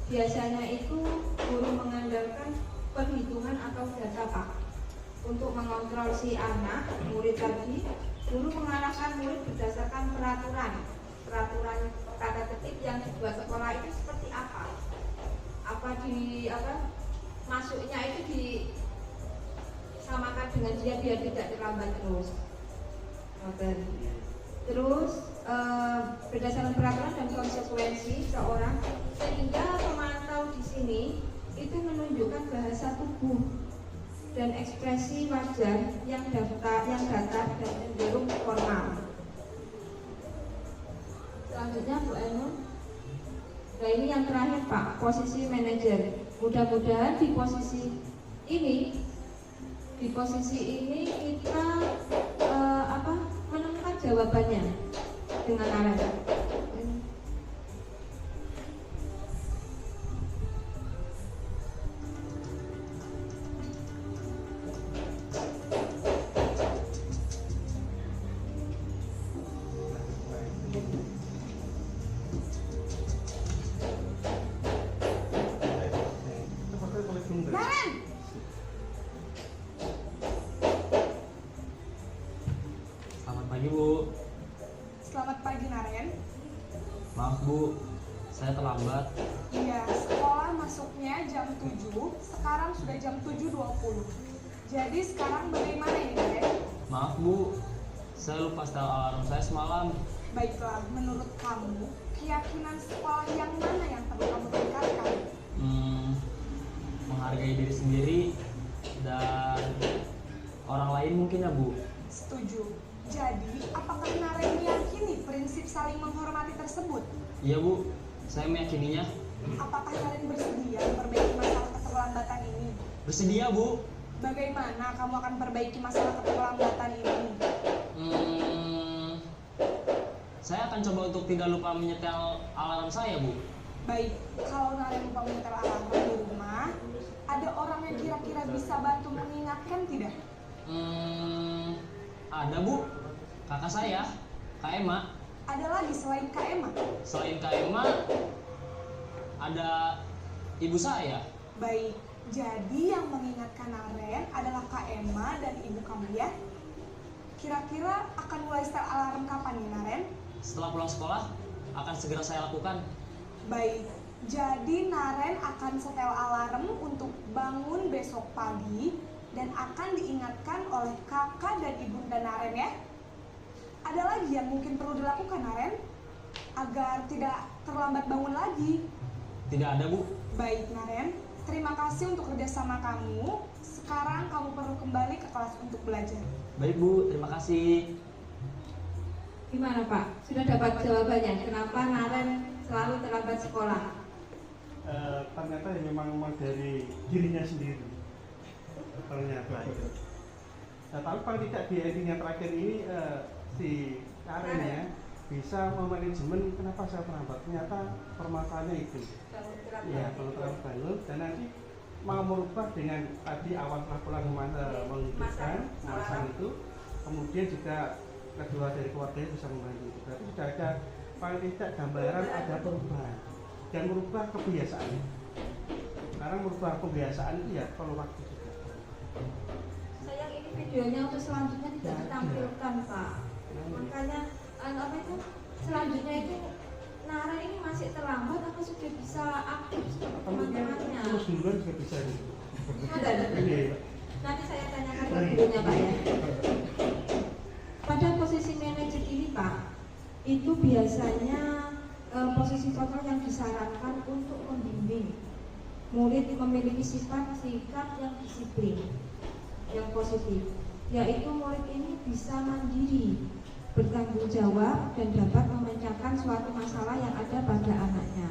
biasanya itu guru mengandalkan perhitungan atau data Pak untuk mengontrol si anak murid tadi. Guru mengarahkan murid berdasarkan peraturan tata tertib yang dibuat sekolah itu seperti apa? Masuknya itu disamakan dengan dia biar tidak terlambat terus. Terus berdasarkan peraturan dan konsekuensi seorang, sehingga pemantau di sini itu menunjukkan bahasa tubuh dan ekspresi wajah yang datar dan cenderung formal. Selanjutnya Bu Ainun. Nah ini yang terakhir Pak, posisi manajer. Mudah-mudahan di posisi ini kita menemukan jawabannya dengan arah. Selamat pagi Bu. Selamat pagi Naren. Maaf Bu, saya terlambat. Iya, sekolah masuknya jam 7, sekarang sudah jam 7.20. Jadi sekarang bagaimana ini Naren? Maaf Bu, saya lupa setel alarm saya semalam. Baiklah, menurut kamu, keyakinan sekolah yang mana yang perlu kamu tingkatkan? Menghargai diri sendiri dan orang lain mungkin ya Bu. Setuju. Jadi, apakah Naren meyakini prinsip saling menghormati tersebut? Iya Bu, saya meyakininya. Apakah Naren bersedia memperbaiki masalah keterlambatan ini? Bersedia Bu. Bagaimana kamu akan perbaiki masalah keterlambatan ini? Saya akan coba untuk tidak lupa menyetel alarm saya Bu. Baik, kalau Naren lupa menyetel alarm di rumah, ada orang yang kira-kira bisa bantu mengingatkan tidak? Ada Bu, kakak saya, Kak Emma. Ada lagi selain Kak Emma? Selain Kak Emma, ada ibu saya. Baik, jadi yang mengingatkan Naren adalah Kak Emma dan ibu kamu ya? Kira-kira akan mulai setel alarm kapan nih Naren? Setelah pulang sekolah, akan segera saya lakukan. Baik, jadi Naren akan setel alarm untuk bangun besok pagi dan akan diingatkan oleh kakak dan ibunda Naren ya? Ada lagi yang mungkin perlu dilakukan Naren? Agar tidak terlambat bangun lagi. Tidak ada Bu. Baik Naren, terima kasih untuk kerjasama kamu. Sekarang kamu perlu kembali ke kelas untuk belajar. Baik Bu, terima kasih. Gimana Pak? Sudah dapat jawabannya? Kenapa Naren selalu terlambat sekolah? Ternyata ya memang dari dirinya sendiri. Ternyata itu. Nah, tapi paling tidak di ending yang terakhir ini si Naren ya bisa memanajemen kenapa saya terlambat. Ternyata permasalahannya itu. Ya, kalau terlalu bangun dan nanti mau merubah dengan tadi awal setelah pulang menghidupkan masang itu, kemudian juga kedua dari keluarganya bisa membantu. Berarti sudah ada paling tidak gambaran ada perubahan dan merubah kebiasaan. Karena merubah kebiasaan itu ya perlu waktu juga. Sayang ini videonya untuk selanjutnya tidak ditampilkan Pak. Makanya apa itu selanjutnya itu Naren ini masih terlambat apa sudah bisa aktif seperti teman-temannya? Terus duluan juga bisa nih. Nanti saya tanyakan ke gurunya Pak ya. Pada posisi manajer ini Pak, itu biasanya posisi total yang disarankan untuk membimbing murid memiliki sifat-sifat yang disiplin, yang positif, yaitu murid ini bisa mandiri, bertanggung jawab dan dapat memecahkan suatu masalah yang ada pada anaknya.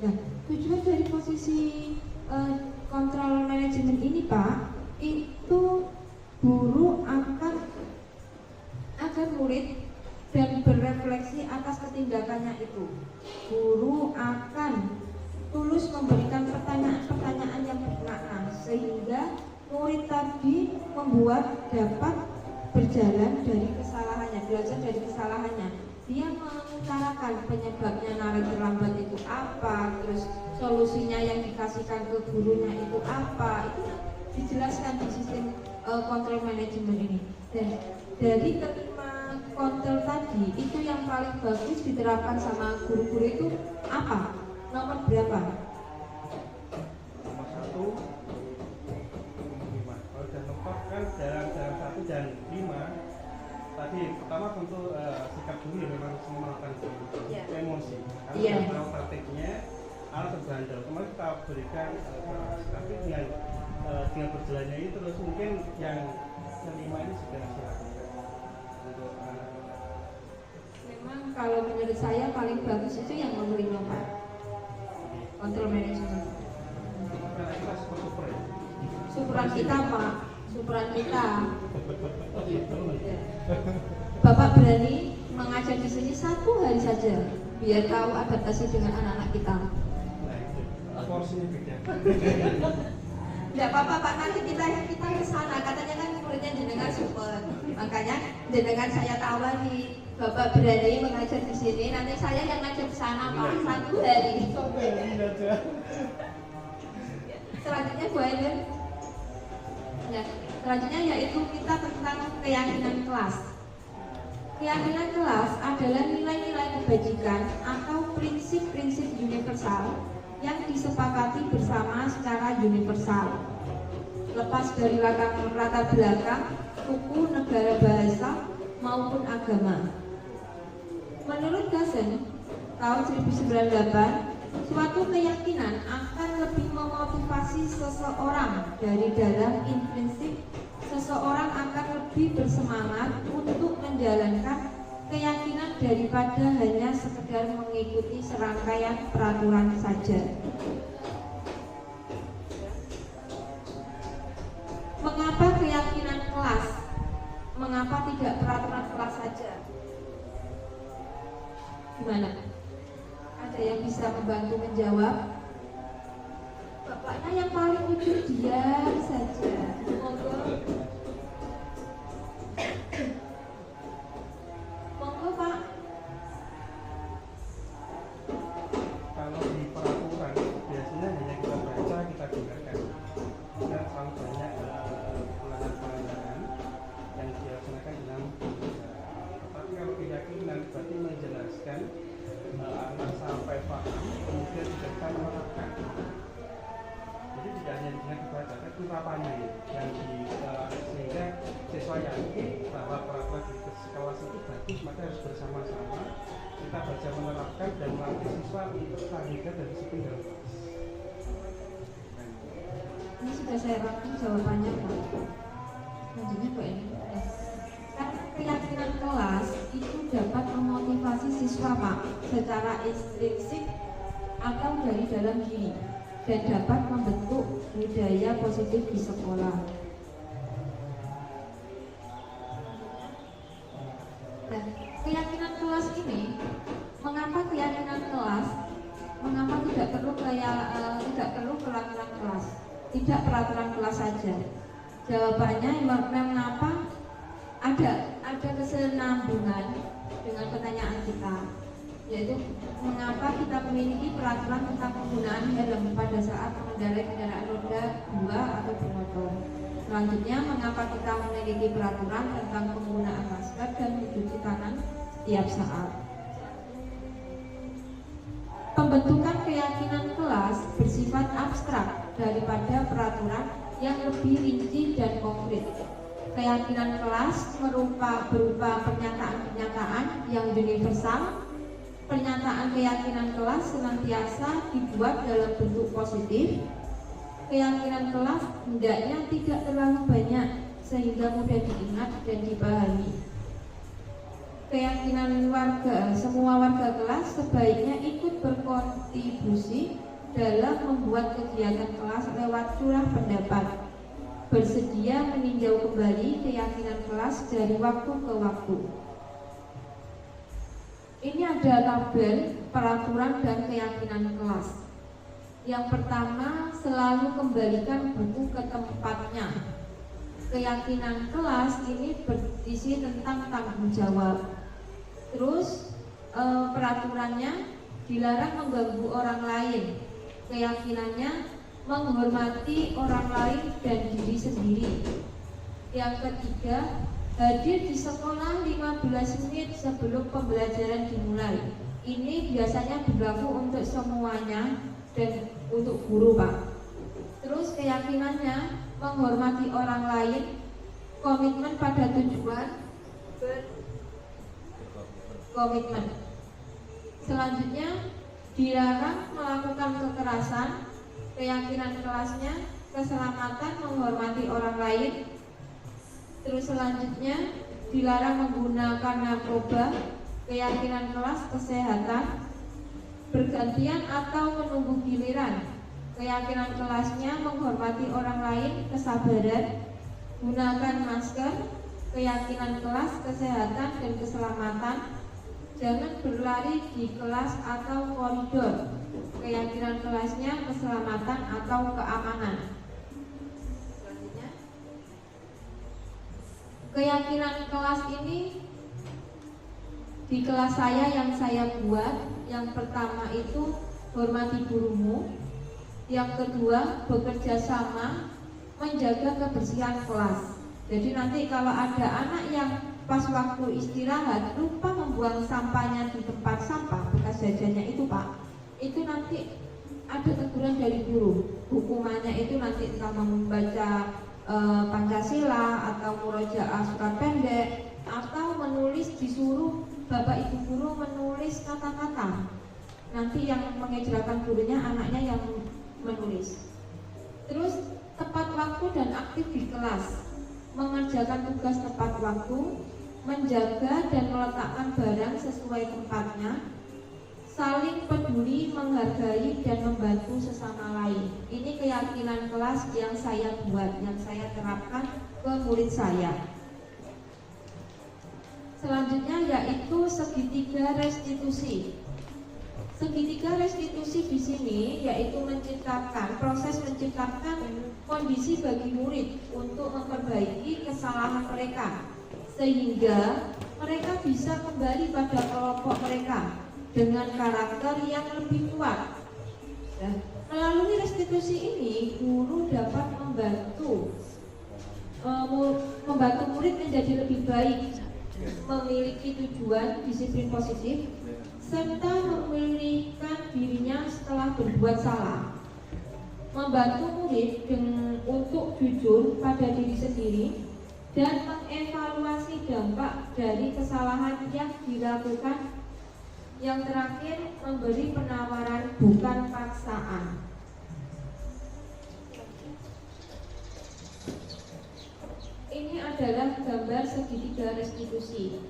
Nah, tujuan dari posisi kontrol manajemen ini Pak, itu guru agar murid dan berefleksi atas ketindakannya itu. Guru akan tulus memberikan pertanyaan-pertanyaan yang bermakna sehingga murid tadi dapat berjalan dari kesalahannya, belajar dari kesalahannya. Dia mengutarakan penyebabnya Naren terlambat itu apa, terus solusinya yang dikasihkan ke gurunya itu apa, itu dijelaskan di sistem kontrol manajemen ini. Dan dari kelima kontrol tadi, itu yang paling bagus diterapkan sama guru-guru itu apa? Nomor berapa? Nomor 1, 5. Kalau sudah nomor kan dalam 1 dan 5 tadi pertama tentu sikap dulu ya memang melakukan emosi karena tahu praktiknya alat terbandel. Kemarin kita berikan tapi dengan berjalannya ini terus mungkin yang kelima ini sudah silakan untuk anak-anak. Memang kalau menurut saya paling bagus itu yang nomor 5 Pak, kontrol manajemen. Superan kita Pak, superan kita. Bapak berani mengajar di sini 1 hari saja, biar tahu adaptasi dengan anak-anak kita. Porsinya beda. Tidak apa-apa Pak, nanti kita ke sana. Katanya kan muridnya jenengan super. Makanya jenengan saya tawari, Bapak berani mengajar di sini, nanti saya yang ngajar di sana Pak, 1 hari. Selanjutnya Bu Ainun. Ya, selanjutnya yaitu kita tentang keyakinan kelas. Keyakinan kelas adalah nilai-nilai kebajikan atau prinsip-prinsip universal yang disepakati bersama secara universal, lepas dari latar belakang, suku, negara, bahasa, maupun agama. Menurut Gassen, tahun 1998, suatu keyakinan akan lebih memotivasi seseorang dari dalam intrinsik. Seseorang akan lebih bersemangat untuk menjalankan keyakinan daripada hanya sekedar mengikuti serangkaian peraturan saja. Mengapa keyakinan kelas? Mengapa tidak peraturan kelas saja? Gimana? Ada yang bisa membantu menjawab? Bapaknya yang paling ujung diam saja. Monggo. penerapannya yang sehingga siswa yakin bahwa peraturan di kelas itu bagus, maka harus bersama-sama kita baca menerapkan dan melatih siswa untuk terhindar dari disiplin dalam kelas. Ini sudah saya rangkum jawabannya Pak. Selanjutnya Pak ini. Keyakinan kelas itu dapat memotivasi siswa Pak secara intrinsik atau dari dalam diri dan dapat membentuk budaya positif di sekolah. Dan keyakinan kelas ini, mengapa keyakinan kelas? Mengapa tidak perlu peraturan kelas? Tidak peraturan kelas saja. Jawabannya mengapa ada kesenambungan dengan pertanyaan kita, yaitu mengapa kita memiliki peraturan tentang penggunaan helm pada saat mengendarai kendaraan roda 2 atau bermotor. Selanjutnya, mengapa kita memiliki peraturan tentang penggunaan masker dan mencuci tangan setiap saat. Pembentukan keyakinan kelas bersifat abstrak daripada peraturan yang lebih rinci dan konkret. Keyakinan kelas berupa pernyataan-pernyataan yang universal. Pernyataan keyakinan kelas senantiasa dibuat dalam bentuk positif. Keyakinan kelas hendaknya tidak terlalu banyak sehingga mudah diingat dan dipahami. Keyakinan semua warga kelas sebaiknya ikut berkontribusi dalam membuat kegiatan kelas lewat curah pendapat. Bersedia meninjau kembali keyakinan kelas dari waktu ke waktu. Ini ada tabel peraturan dan keyakinan kelas. Yang pertama, selalu kembalikan buku ke tempatnya. Keyakinan kelas ini berisi tentang tanggung jawab. Terus peraturannya dilarang mengganggu orang lain. Keyakinannya menghormati orang lain dan diri sendiri. Yang ketiga, hadir di sekolah 15 menit sebelum pembelajaran dimulai. Ini biasanya berlaku untuk semuanya dan untuk guru Pak. Terus keyakinannya menghormati orang lain, komitmen pada tujuan, berkomitmen. Selanjutnya, dilarang melakukan kekerasan. Keyakinan kelasnya keselamatan, menghormati orang lain. Terus selanjutnya, dilarang menggunakan narkoba. Keyakinan kelas kesehatan, bergantian atau menunggu giliran. Keyakinan kelasnya menghormati orang lain, kesabaran, gunakan masker. Keyakinan kelas kesehatan dan keselamatan, jangan berlari di kelas atau koridor. Keyakinan kelasnya keselamatan atau keamanan. Selanjutnya, keyakinan kelas ini di kelas saya yang saya buat, yang pertama itu hormati gurumu, yang kedua bekerja sama menjaga kebersihan kelas. Jadi nanti kalau ada anak yang pas waktu istirahat lupa membuang sampahnya di tempat sampah bekas jajannya itu Pak, itu nanti ada teguran dari guru. Hukumannya itu nanti entah membaca Pancasila atau murojaah surat pendek, atau menulis, disuruh bapak ibu guru menulis kata-kata. Nanti yang mengejerakan gurunya anaknya yang menulis. Terus tepat waktu dan aktif di kelas, mengerjakan tugas tepat waktu, menjaga dan meletakkan barang sesuai tempatnya, saling peduli, menghargai dan membantu sesama lain. Ini keyakinan kelas yang saya buat, yang saya terapkan ke murid saya. Selanjutnya yaitu segitiga restitusi. Segitiga restitusi di sini yaitu proses menciptakan kondisi bagi murid untuk memperbaiki kesalahan mereka, sehingga mereka bisa kembali pada kelompok mereka dengan karakter yang lebih kuat. Nah, melalui restitusi ini, guru dapat membantu murid menjadi lebih baik, memiliki tujuan disiplin positif, serta memulihkan dirinya setelah berbuat salah. membantu murid untuk jujur pada diri sendiri dan mengevaluasi dampak dari kesalahan yang dilakukan. Yang terakhir, memberi penawaran bukan paksaan. Ini adalah gambar segitiga restitusi,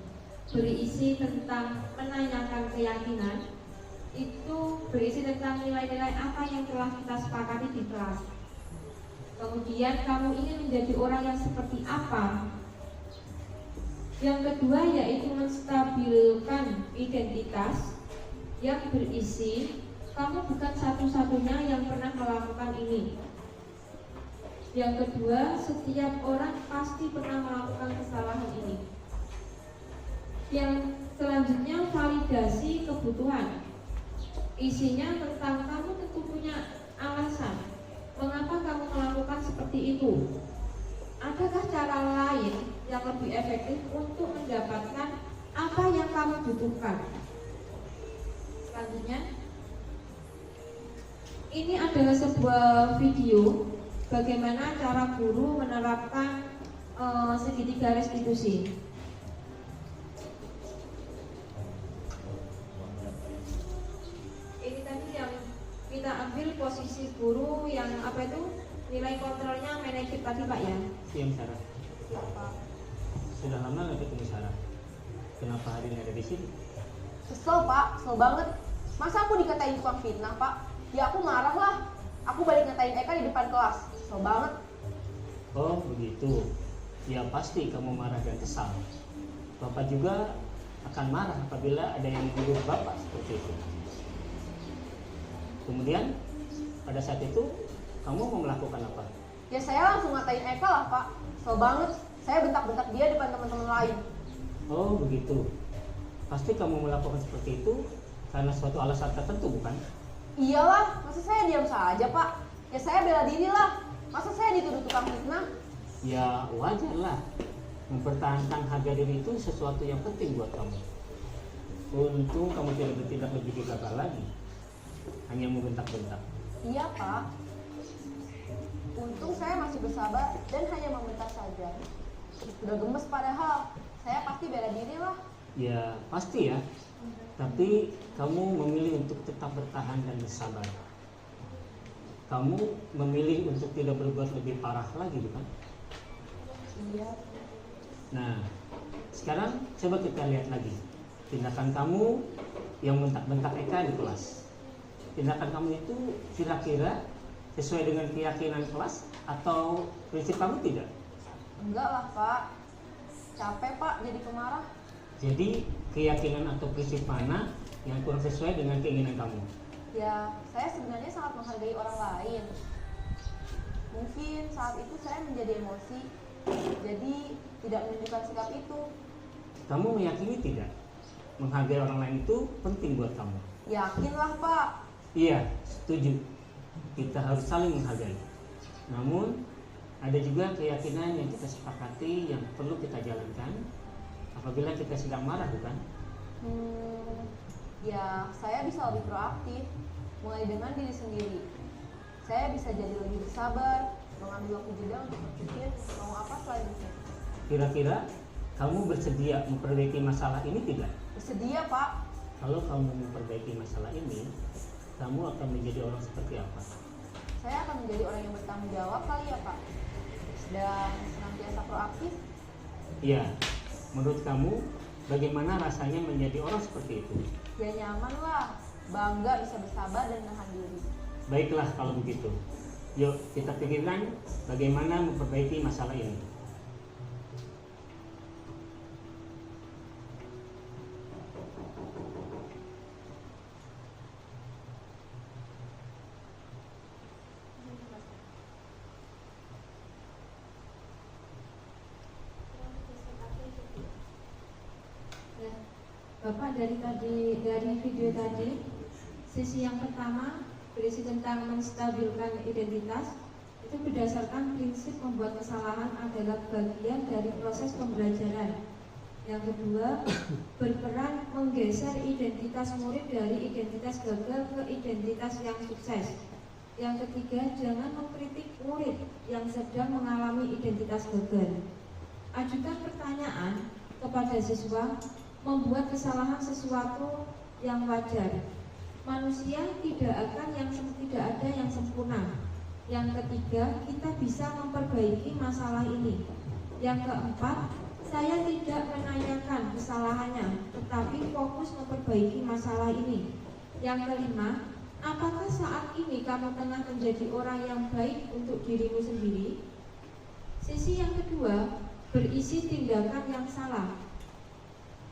berisi tentang menanyakan keyakinan. Itu berisi tentang nilai-nilai apa yang telah kita sepakati di kelas. Kemudian kamu ingin menjadi orang yang seperti apa? Yang kedua yaitu menstabilkan identitas yang berisi kamu bukan satu-satunya yang pernah melakukan ini. Yang kedua, setiap orang pasti pernah melakukan kesalahan ini. Yang selanjutnya, validasi kebutuhan. Isinya tentang kamu tentu punya alasan mengapa kamu melakukan seperti itu. Adakah cara lain yang lebih efektif untuk mendapatkan apa yang kamu butuhkan? Selanjutnya, ini adalah sebuah video bagaimana cara guru menerapkan segitiga restitusi. Ini tadi yang kita ambil posisi guru yang apa itu nilai kontrolnya manajer tadi Pak ya? Iya Sarah. Siapa? Sudah lama nggak ketemu Sarah. Kenapa hari ini ada di sini? Kesel Pak, kesel banget. Masa aku dikatain tukang fitnah Pak? Ya aku marah lah. Aku balik ngatain Eka di depan kelas. Kesel banget. Oh begitu. Ya pasti kamu marah dan kesal. Bapak juga akan marah apabila ada yang menyuruh Bapak seperti itu. Kemudian pada saat itu kamu mau melakukan apa? Ya saya langsung ngatain Eka lah Pak. Kesel banget. Saya bentak-bentak dia depan teman-teman lain. Oh begitu. Pasti kamu melakukan seperti itu karena suatu alasan tertentu bukan? Iyalah, masa saya diam saja Pak? Ya saya bela diri lah. Masa saya dituduh tukang fitnah? Ya wajar lah. Mempertahankan harga diri itu sesuatu yang penting buat kamu. Untung kamu tidak bertindak lebih gegabah lagi. Hanya membentak-bentak. Iya Pak. Untung saya masih bersabar dan hanya membentak saja. Sudah gemes padahal. Saya pasti bela diri lah. Ya pasti ya. Tapi kamu memilih untuk tetap bertahan dan bersabar. Kamu memilih untuk tidak berbuat lebih parah lagi bukan? Iya. Nah, sekarang coba kita lihat lagi tindakan kamu yang bentak-bentak Eka di kelas. Tindakan kamu itu kira-kira sesuai dengan keyakinan kelas atau prinsip kamu tidak? Enggak lah Pak. Capek Pak jadi pemarah. Jadi keyakinan atau prinsip mana yang kurang sesuai dengan keinginan kamu? Ya, saya sebenarnya sangat menghargai orang lain. Mungkin saat itu saya menjadi emosi, jadi tidak menunjukkan sikap itu. Kamu meyakini tidak? Menghargai orang lain itu penting buat kamu? Yakinlah Pak. Iya, setuju. Kita harus saling menghargai. Namun, ada juga keyakinan yang kita sepakati yang perlu kita jalankan apabila kita sedang marah, bukan? Ya, saya bisa lebih proaktif, mulai dengan diri sendiri. Saya bisa jadi lebih bersabar, mengambil waktu jeda untuk berpikir mau apa selain itu. Kira-kira kamu bersedia memperbaiki masalah ini tidak? Bersedia Pak. Kalau kamu memperbaiki masalah ini, kamu akan menjadi orang seperti apa? Saya akan menjadi orang yang bertanggung jawab kali ya Pak. Dan senantiasa proaktif. Iya, menurut kamu bagaimana rasanya menjadi orang seperti itu? Ya nyaman lah, bangga bisa bersabar dan menahan diri. Baiklah kalau begitu. Yuk kita pikirkan bagaimana memperbaiki masalah ini. Bapak dari video tadi, sisi yang pertama berisi tentang menstabilkan identitas, itu berdasarkan prinsip membuat kesalahan adalah bagian dari proses pembelajaran. Yang kedua, berperan menggeser identitas murid dari identitas gagal ke identitas yang sukses. Yang ketiga, jangan mengkritik murid yang sedang mengalami identitas gagal. Ajukan pertanyaan kepada siswa membuat kesalahan sesuatu yang wajar. Manusia tidak ada yang sempurna. Yang ketiga, kita bisa memperbaiki masalah ini. Yang keempat, saya tidak menanyakan kesalahannya, tetapi fokus memperbaiki masalah ini. Yang kelima, apakah saat ini kamu tengah menjadi orang yang baik untuk dirimu sendiri? Sisi yang kedua berisi tindakan yang salah,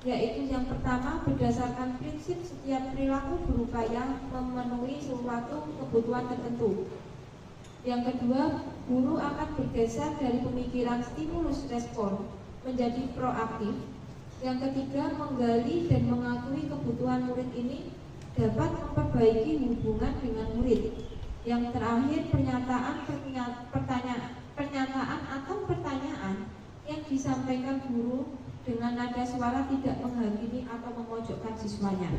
yaitu yang pertama, berdasarkan prinsip setiap perilaku berupaya memenuhi suatu kebutuhan tertentu. Yang kedua, guru akan bergeser dari pemikiran stimulus respon menjadi proaktif. Yang ketiga, menggali dan mengakui kebutuhan murid ini dapat memperbaiki hubungan dengan murid. Yang terakhir, pernyataan atau pertanyaan yang disampaikan guru dengan nada suara tidak menghakimi atau memojokkan siswanya.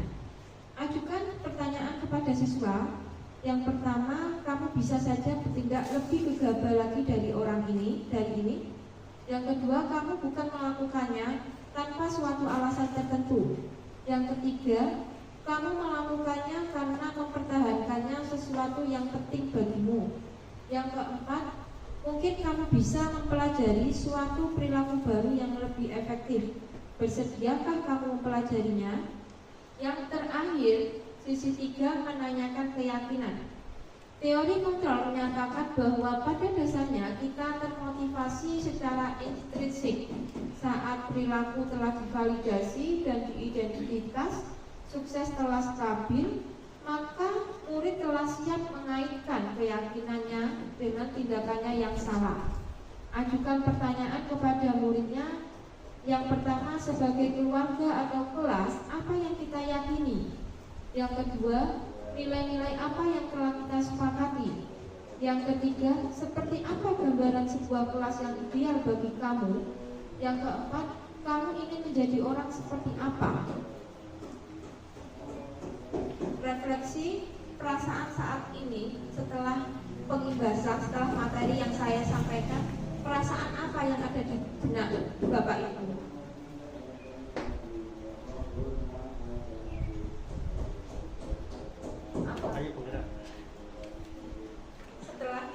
Ajukan pertanyaan kepada siswa. Yang pertama, kamu bisa saja bertindak lebih gegabah lagi dari ini. Yang kedua, kamu bukan melakukannya tanpa suatu alasan tertentu. Yang ketiga, kamu melakukannya karena mempertahankannya sesuatu yang penting bagimu. Yang keempat, mungkin kamu bisa mempelajari suatu perilaku baru yang lebih efektif. Bersediakah kamu mempelajarinya? Yang terakhir, sisi 3, menanyakan keyakinan. Teori kontrol menyatakan bahwa pada dasarnya kita termotivasi secara intrinsik saat perilaku telah divalidasi dan diidentitas, sukses telah stabil, maka murid telah siap mengaitkan keyakinannya dengan tindakannya yang salah. Ajukan pertanyaan kepada muridnya. Yang pertama, sebagai keluarga atau kelas, apa yang kita yakini? Yang kedua, nilai-nilai apa yang telah kita sepakati? Yang ketiga, seperti apa gambaran sebuah kelas yang ideal bagi kamu? Yang keempat, kamu ingin menjadi orang seperti apa? Refleksi perasaan saat ini setelah pengibasan, setelah materi yang saya sampaikan, perasaan apa yang ada di benak Bapak Ibu?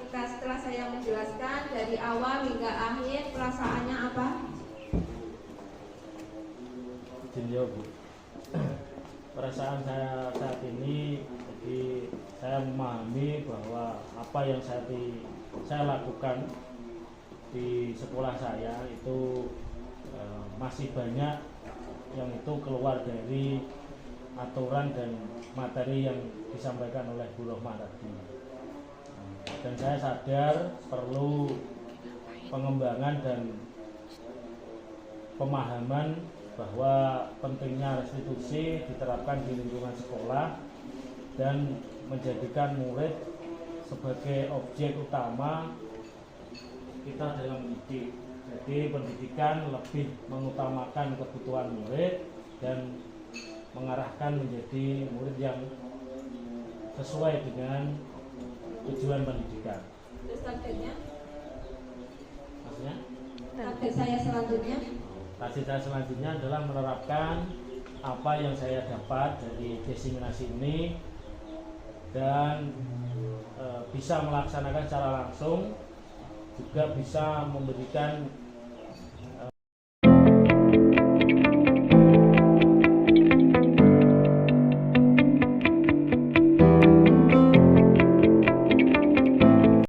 Setelah saya menjelaskan dari awal hingga akhir, perasaannya apa? Bu. Perasaan saya saat ini, jadi saya memahami bahwa apa yang saya lakukan di sekolah saya itu masih banyak yang itu keluar dari aturan dan materi yang disampaikan oleh Bu Rohmah tadi. Dan saya sadar perlu pengembangan dan pemahaman bahwa pentingnya restitusi diterapkan di lingkungan sekolah dan menjadikan murid sebagai objek utama kita dalam mendidik. Jadi pendidikan lebih mengutamakan kebutuhan murid dan mengarahkan menjadi murid yang sesuai dengan tujuan pendidikan. Terus targetnya? Maksudnya? Target saya selanjutnya? Target saya selanjutnya adalah menerapkan apa yang saya dapat dari diseminasi ini dan bisa melaksanakan secara langsung, juga bisa memberikan